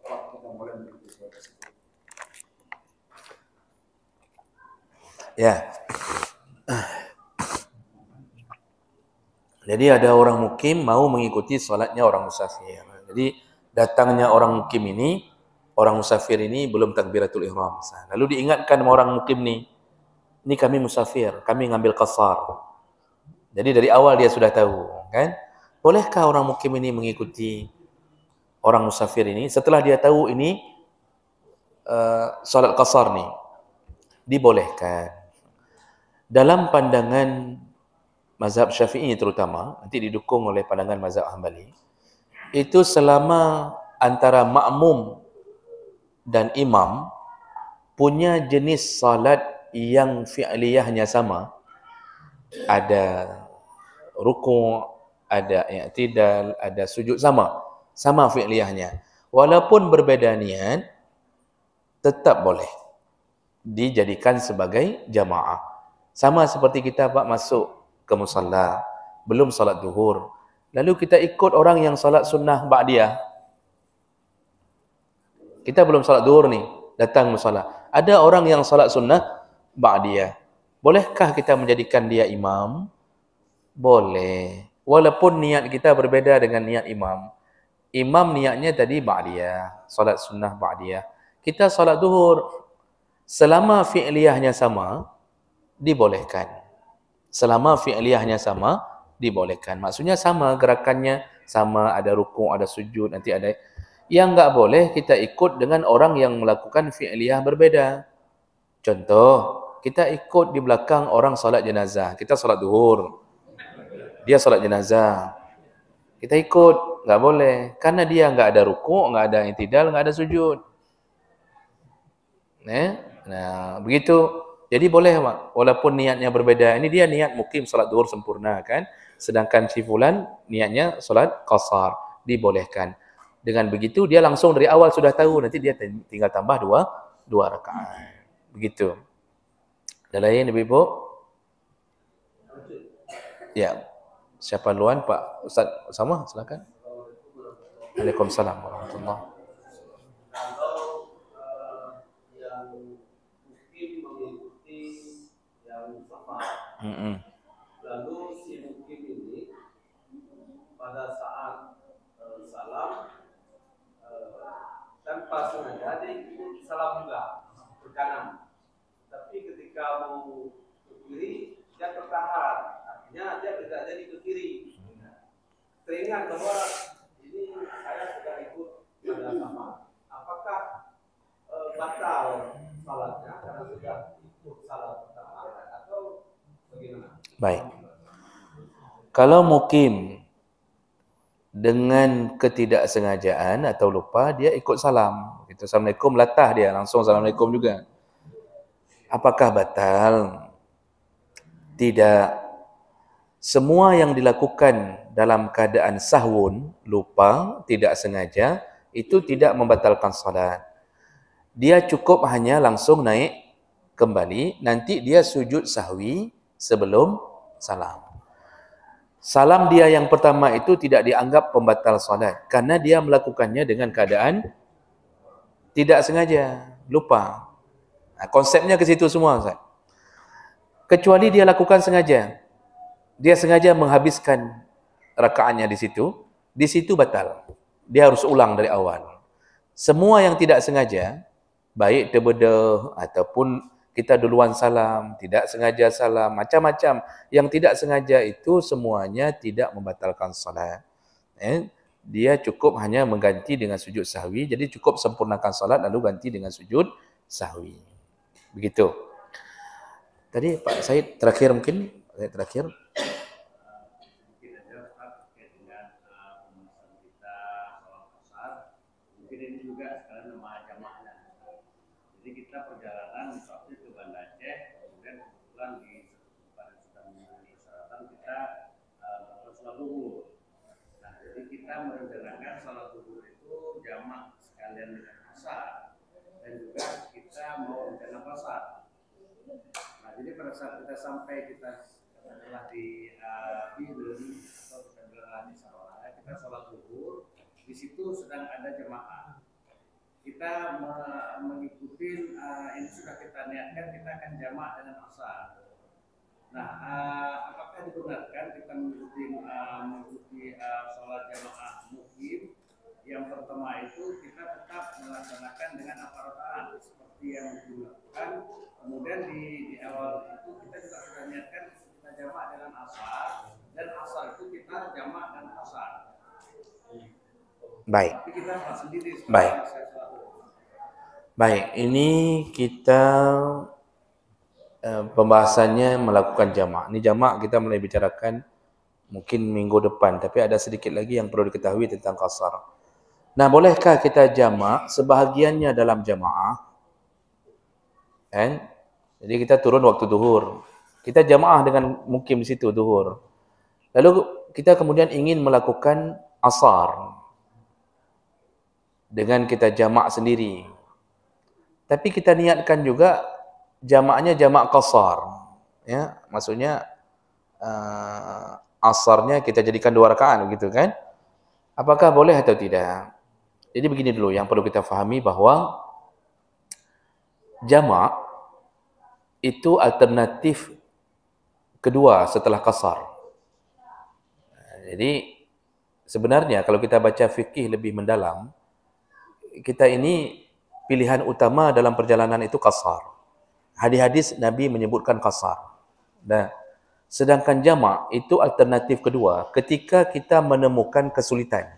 Apakah kita boleh mengikuti sholat tersebut? Ya. Jadi ada orang mukim mau mengikuti sholatnya orang musafir. Jadi datangnya orang mukim ini, orang musafir ini belum takbiratul ihram. Lalu diingatkan sama orang mukim ini kami musafir, kami ngambil qasar. Jadi dari awal dia sudah tahu, kan? Bolehkah orang mukim ini mengikuti orang musafir ini setelah dia tahu ini salat qasar nih? Dibolehkan. Dalam pandangan mazhab Syafi'i terutama, nanti didukung oleh pandangan mazhab Hambali, itu selama antara makmum dan imam punya jenis salat yang fi'liyahnya sama, ada ruku', ada i'tidal, ada sujud sama fi'liyahnya. Walaupun berbeda niat, tetap boleh dijadikan sebagai jamaah. Sama seperti kita, Pak, masuk ke musalla, belum salat zuhur. Lalu kita ikut orang yang salat sunnah ba'diyah. Kita belum salat zuhur nih, datang musalla. Ada orang yang salat sunnah ba'diyah. Bolehkah kita menjadikan dia imam? Boleh. Walaupun niat kita berbeda dengan niat imam. Imam niatnya tadi ba'diyah, salat sunnah ba'diyah. Kita salat zuhur. Selama fi'liyahnya sama, dibolehkan. Selama fi'liyahnya sama, dibolehkan. Maksudnya sama gerakannya, sama ada rukuk, ada sujud, nanti ada. Yang enggak boleh kita ikut dengan orang yang melakukan fi'liyah berbeda. Contoh, kita ikut di belakang orang salat jenazah. Kita salat zuhur. Dia salat jenazah. Kita ikut, enggak boleh. Karena dia enggak ada rukuk, enggak ada i'tidal, enggak ada sujud. Nah, begitu. Jadi boleh, Pak, walaupun niatnya berbeda. Ini dia niat mukim salat zuhur sempurna, kan? Sedangkan si fulan niatnya salat qasar, dibolehkan. Dengan begitu dia langsung dari awal sudah tahu, nanti dia tinggal tambah dua rakaat. Begitu. Ada lain, Ibu? Ya. Siapa duluan, Pak Ustaz Sama? Silakan. Waalaikumsalam warahmatullahi. Lalu si mukim ini pada saat salam tanpa sengaja dia ikut salam juga ke kanan. Tapi ketika mau ke kiri dia tertahan, artinya dia tidak jadi ke kiri. Teringat bahwa ini saya sudah ikut pada sama. Apakah batal salatnya karena sudah ikut salat pertama atau bagaimana? Baik. Kalau mukim dengan ketidaksengajaan atau lupa, dia ikut salam. Itu Assalamualaikum, latah dia, langsung Assalamualaikum juga. Apakah batal? Tidak. Semua yang dilakukan dalam keadaan sahwun, lupa, tidak sengaja, itu tidak membatalkan salat. Dia cukup hanya langsung naik kembali, nanti dia sujud sahwi sebelum salam. Salam dia yang pertama itu tidak dianggap pembatal salat karena dia melakukannya dengan keadaan tidak sengaja, lupa. Nah, konsepnya ke situ semua, Ustaz. Kecuali dia lakukan sengaja. Dia sengaja menghabiskan rakaatnya di situ batal. Dia harus ulang dari awal. Semua yang tidak sengaja, baik terbedah ataupun kita duluan salam, tidak sengaja salam, macam-macam yang tidak sengaja itu semuanya tidak membatalkan salat. Dia cukup hanya mengganti dengan sujud sahwi, jadi cukup sempurnakan salat lalu ganti dengan sujud sahwi. Begitu. Tadi Pak Said terakhir mungkin, terakhir. Merencanakan salat zuhur itu jamak sekalian dengan asar dan juga kita mau rencana pasar. Nah, jadi pada saat kita sampai kita telah di Bidun atau kita telah di Sarawak, kita salat zuhur, di situ sedang ada jemaah. Kita mengikuti ini sudah kita niatkan kita akan jamak dengan asar. Nah, apakah dibenarkan kita mengikuti sholat jamaah mukim yang pertama itu kita tetap melaksanakan dengan aparat seperti yang dilakukan, kemudian di awal itu kita juga sudah niatkan kita jamak dengan asar dan asar itu kita jamak dengan asar. Baik. Tapi kita sendiri. Baik. Baik, ini kita pembahasannya melakukan jamak. Ini jamak kita mulai bicarakan mungkin minggu depan, tapi ada sedikit lagi yang perlu diketahui tentang qasar. Nah, bolehkah kita jamak sebahagiannya dalam jamaah? Kan? Jadi kita turun waktu zuhur. Kita jamaah dengan mukim di situ zuhur. Lalu kita kemudian ingin melakukan asar dengan kita jamak sendiri. Tapi kita niatkan juga jamaknya jamak qasar, ya, maksudnya asarnya kita jadikan 2 rakaat begitu kan? Apakah boleh atau tidak? Jadi begini dulu yang perlu kita fahami bahwa jamak itu alternatif kedua setelah qasar. Jadi sebenarnya kalau kita baca fikih lebih mendalam, kita ini pilihan utama dalam perjalanan itu qasar. Hadis-hadis Nabi menyebutkan qasar. Nah, sedangkan jamak itu alternatif kedua ketika kita menemukan kesulitan.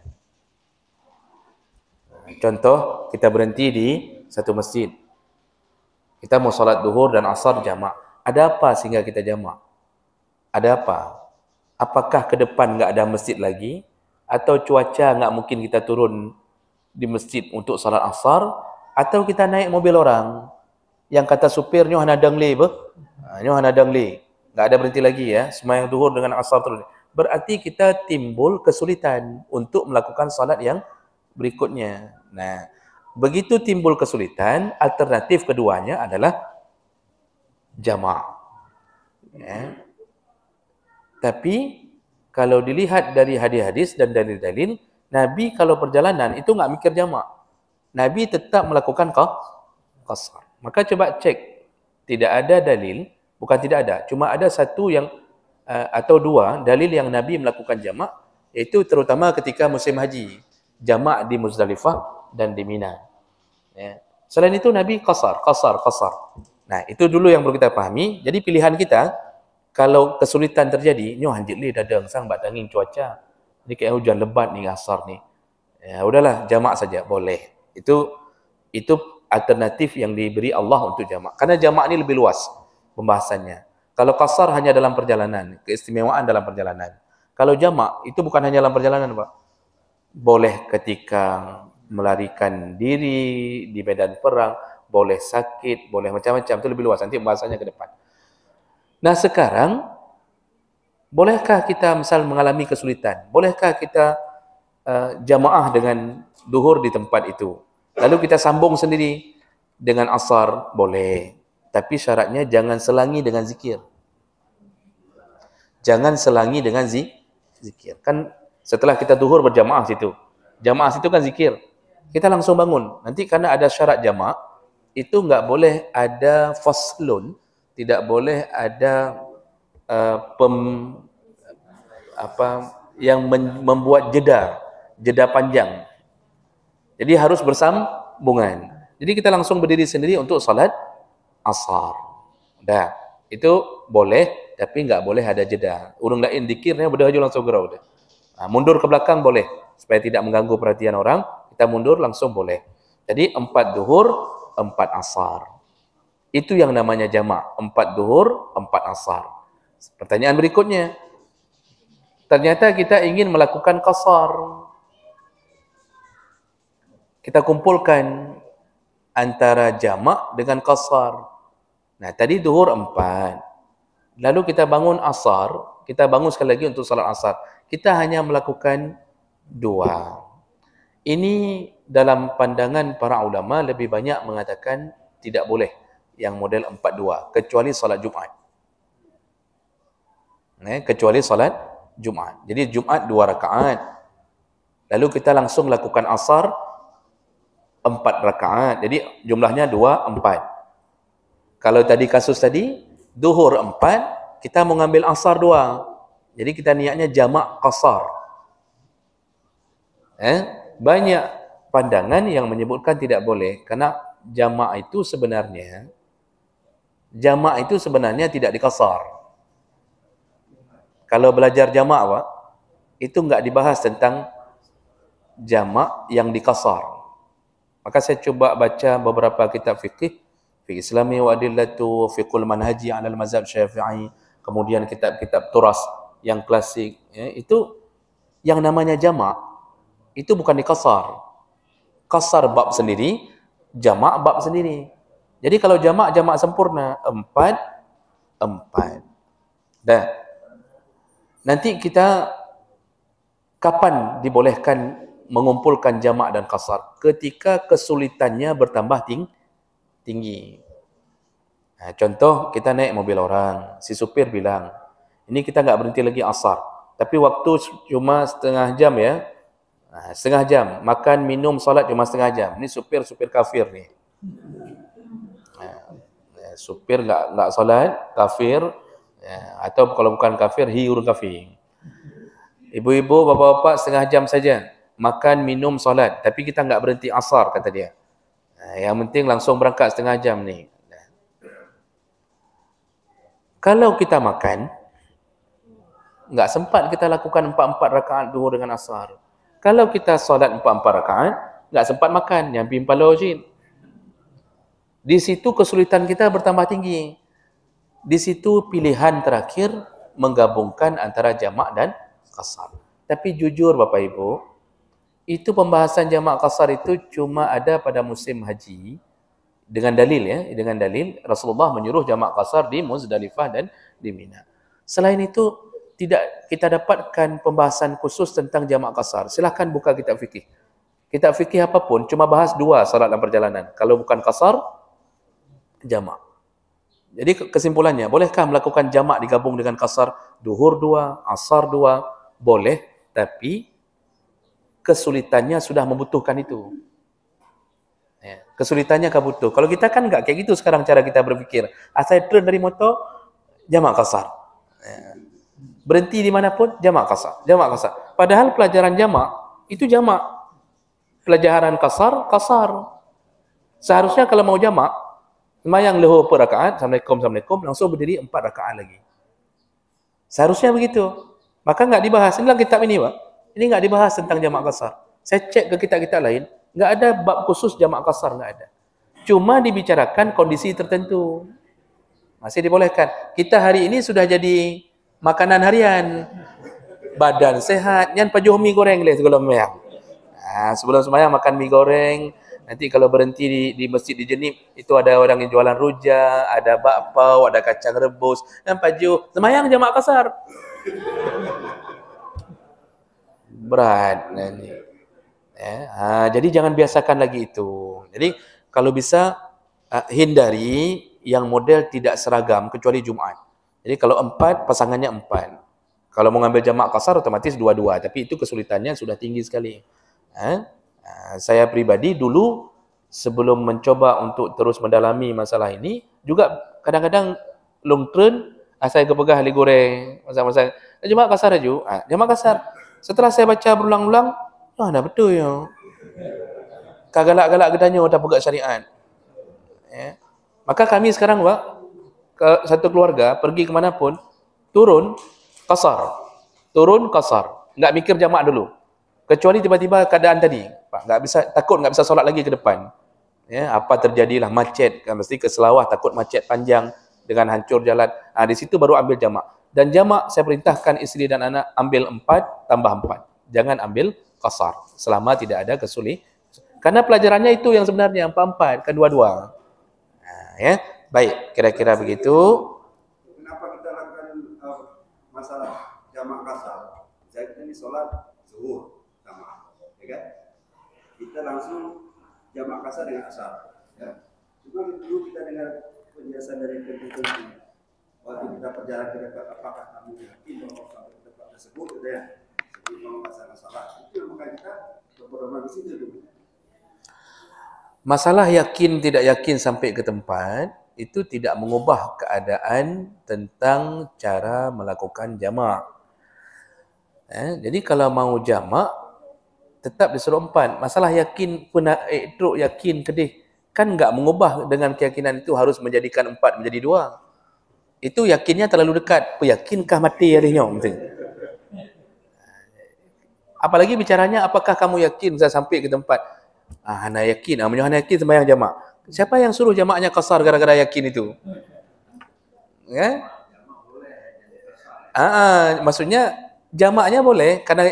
Contoh, kita berhenti di satu masjid. Kita mau salat zuhur dan asar jamak. Ada apa sehingga kita jamak? Ada apa? Apakah ke depan enggak ada masjid lagi? Atau cuaca enggak mungkin kita turun di masjid untuk salat asar? Atau kita naik mobil orang yang kata supir nyoh nadang li nyoh nadang li, enggak ada berhenti lagi ya, sembahyang zuhur dengan asar terus. Berarti kita timbul kesulitan untuk melakukan salat yang berikutnya. Nah, begitu timbul kesulitan, alternatif keduanya adalah jamak. Ya. Tapi kalau dilihat dari hadis-hadis dan dalil-dalil, Nabi kalau perjalanan itu enggak mikir jamak. Nabi tetap melakukan qasar. Maka coba cek, tidak ada dalil, bukan tidak ada, cuma ada satu yang atau dua dalil yang Nabi melakukan jamak, yaitu terutama ketika musim haji, jamak di Muzdalifah dan di Mina. Ya. Selain itu Nabi qasar. Nah, itu dulu yang perlu kita pahami. Jadi pilihan kita, kalau kesulitan terjadi, nyoh hanjit li dadang sang bat angin cuaca, ini kayak hujan lebat nih asar nih. Ya udahlah, jamak saja boleh. Itu alternatif yang diberi Allah untuk jamak. Karena jamak ini lebih luas pembahasannya. Kalau qasar hanya dalam perjalanan, keistimewaan dalam perjalanan. Kalau jamak itu bukan hanya dalam perjalanan, Pak. Boleh ketika melarikan diri di medan perang, boleh sakit, boleh macam-macam, itu lebih luas, nanti pembahasannya ke depan. Nah, sekarang bolehkah kita misal mengalami kesulitan? Bolehkah kita jamaah dengan zuhur di tempat itu? Lalu kita sambung sendiri dengan asar, boleh. Tapi syaratnya jangan selangi dengan zikir. Jangan selangi dengan Zikir. Kan setelah kita duhur berjamaah situ. Jamaah situ kan zikir. Kita langsung bangun. Nanti karena ada syarat jamaah, itu enggak boleh ada faslun, tidak boleh ada yang membuat jeda panjang. Jadi harus bersambungan. Jadi kita langsung berdiri sendiri untuk salat asar. Dah, itu boleh, tapi enggak boleh ada jeda. Urung lain zikirnya berdaju langsung gerau dah. Mundur ke belakang boleh, supaya tidak mengganggu perhatian orang. Kita mundur langsung boleh. Jadi 4 duhur, 4 asar. Itu yang namanya jamak. 4 duhur, 4 asar. Pertanyaan berikutnya. Ternyata kita ingin melakukan qasar. Kita kumpulkan antara jamak dengan qasar. Nah, tadi duhur 4. Lalu kita bangun asar. Kita bangun sekali lagi untuk salat asar. Kita hanya melakukan 2. Ini dalam pandangan para ulama lebih banyak mengatakan tidak boleh yang model 4-2 kecuali salat Jumaat. Kecuali salat Jumaat. Jadi Jumaat 2 rakaat. Lalu kita langsung lakukan asar 4 rakaat. Jadi jumlahnya 2, 4. Kalau tadi kasus tadi duhur 4, kita mau ngambil asar 2. Jadi kita niatnya jamak qasar. Banyak pandangan yang menyebutkan tidak boleh karena jamak itu sebenarnya tidak dikasar. Kalau belajar jamak Pak, itu enggak dibahas tentang jamak yang dikasar. Maka saya coba baca beberapa kitab fikih, Fiqh Islami wa Adillatu, Fiqhul Manhaji 'ala al-Mazhab Syafi'i, kemudian kitab-kitab turas yang klasik, itu yang namanya jamak itu bukan dikasar. Kasar bab sendiri, jamak bab sendiri. Jadi kalau jamak sempurna 4. Dah. Nanti kita kapan dibolehkan mengumpulkan jamak dan kasar? Ketika kesulitannya bertambah tinggi. Contoh kita naik mobil orang, si supir bilang, ini kita enggak berhenti lagi asar, tapi waktu cuma setengah jam ya. Setengah jam, makan, minum, salat cuma setengah jam. Ini supir kafir ni. Supir enggak salat, kafir. Atau kalau bukan kafir, huruf kafir. Ibu-ibu, bapa-bapa setengah jam saja. Makan, minum, salat. Tapi kita enggak berhenti asar, kata dia. Yang penting langsung berangkat setengah jam ni. Kalau kita makan, enggak sempat kita lakukan 4 rakaat duhur dengan asar. Kalau kita solat 4 rakaat, enggak sempat makan, yang pimpalo je. Di situ kesulitan kita bertambah tinggi. Di situ pilihan terakhir menggabungkan antara jamak dan qasar. Tapi jujur Bapak Ibu, itu pembahasan jamak qasar itu cuma ada pada musim haji dengan dalil ya, dengan dalil Rasulullah menyuruh jamak qasar di Muzdalifah dan di Mina. Selain itu tidak kita dapatkan pembahasan khusus tentang jamak qasar. Silakan buka kitab fikih. Kitab fikih apapun cuma bahas 2 salat dalam perjalanan. Kalau bukan qasar, jamak. Jadi kesimpulannya, bolehkah melakukan jamak digabung dengan qasar? Duhur 2, asar 2, boleh, tapi kesulitannya sudah membutuhkan itu. Kesulitannya butuh. Kalau kita kan enggak kayak gitu sekarang cara kita berpikir. Saya turun dari motor, jamak qasar. Berhenti di mana pun, jamak qasar. Jamak qasar. Padahal pelajaran jamak, itu jamak. Pelajaran qasar, qasar. Seharusnya kalau mau jamak, sembahyang lohor per rakaat, Assalamualaikum, langsung berdiri 4 rakaat lagi. Seharusnya begitu. Maka enggak dibahas. Inilah kitab ini Pak. Ini enggak dibahas tentang jamak qasar. Saya cek ke kitab-kitab lain, enggak ada bab khusus jamak qasar, enggak ada. Cuma dibicarakan kondisi tertentu. Masih dibolehkan. Kita hari ini sudah jadi makanan harian. Badan sehat, nyan pajuh mie goreng leh segala macam. Sebelum sembahyang makan mie goreng. Nanti kalau berhenti di masjid di Jenib, itu ada orang yang jualan rujak, ada bakpao, ada kacang rebus, dan pajuh. Sembahyang jamak qasar. Berat nanti. Jadi jangan biasakan lagi itu. Jadi kalau bisa hindari yang model tidak seragam kecuali Jumaat. Jadi kalau 4, pasangannya 4. Kalau mau ngambil jamak qasar otomatis dua-dua, tapi itu kesulitannya sudah tinggi sekali. Saya pribadi dulu sebelum mencoba untuk terus mendalami masalah ini, juga kadang-kadang long turn, saya kepegah ahli goreng, masa-masa jamak kasar aja. Jamak kasar. Setelah saya baca berulang-ulang, dah betul ya. Kagalak-galak gedanya dah pegang syariat. Ya. Maka kami sekarang, Pak, ke satu keluarga pergi ke mana pun, turun kasar. Turun kasar. Enggak mikir jamak dulu. Kecuali tiba-tiba keadaan tadi, Pak, takut enggak bisa solat lagi ke depan. Ya, apa terjadilah macet, kan mesti ke Selawah takut macet panjang dengan hancur jalan. Di situ baru ambil jamak. Dan jamak saya perintahkan isteri dan anak ambil 4 tambah 4. Jangan ambil qasar selama tidak ada kesulitan. Karena pelajarannya itu yang sebenarnya 4-4, kedua-dua. Ya, baik, kira-kira begitu. Kenapa kita lakukan masalah jamak kasar? Misalnya kita di sholat zuhur sama, ya kan? Kita langsung jamak kasar dengan asar. Ya. Cuma dulu kita dengar penjelasan dari peneliti. Waktu kita perjalanan ke dekat, apakah kamu yakin bahwa sampai ke tempat tersebut, gitu ya? Sebelum melaksanakan salat. Itu yang maka kita berpedoman di situ dulu. Masalah yakin tidak yakin sampai ke tempat itu tidak mengubah keadaan tentang cara melakukan jamak. Jadi kalau mau jamak tetap disuruh 4. Masalah yakin truk yakin kedih kan enggak mengubah dengan keyakinan itu harus menjadikan 4 menjadi 2. Itu yakinnya terlalu dekat. Yakinkah mati adanya? Apalagi bicaranya apakah kamu yakin bisa sampai ke tempat? Hana yakin, hana yakin sembahyang jamak. Siapa yang suruh jamaknya kasar gara-gara yakin itu? Ya? Maksudnya jamaknya boleh karena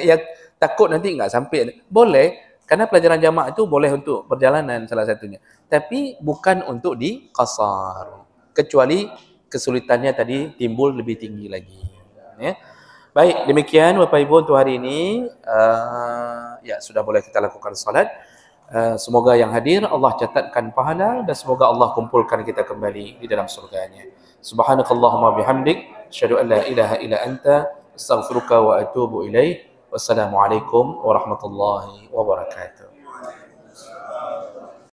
takut nanti enggak sampai. Boleh karena pelajaran jamak itu boleh untuk perjalanan salah satunya. Tapi bukan untuk di qasar. Kecuali kesulitannya tadi timbul lebih tinggi lagi. Ya. Baik, demikian Bapak Ibu untuk hari ini. Ya, sudah boleh kita lakukan salat. Semoga yang hadir Allah catatkan pahala dan semoga Allah kumpulkan kita kembali di dalam surganya. Subhanakallahumma bihamdik, asyhadu an la ilaha illa anta, astaghfiruka wa atubu ilaik. Wassalamualaikum warahmatullahi wabarakatuh.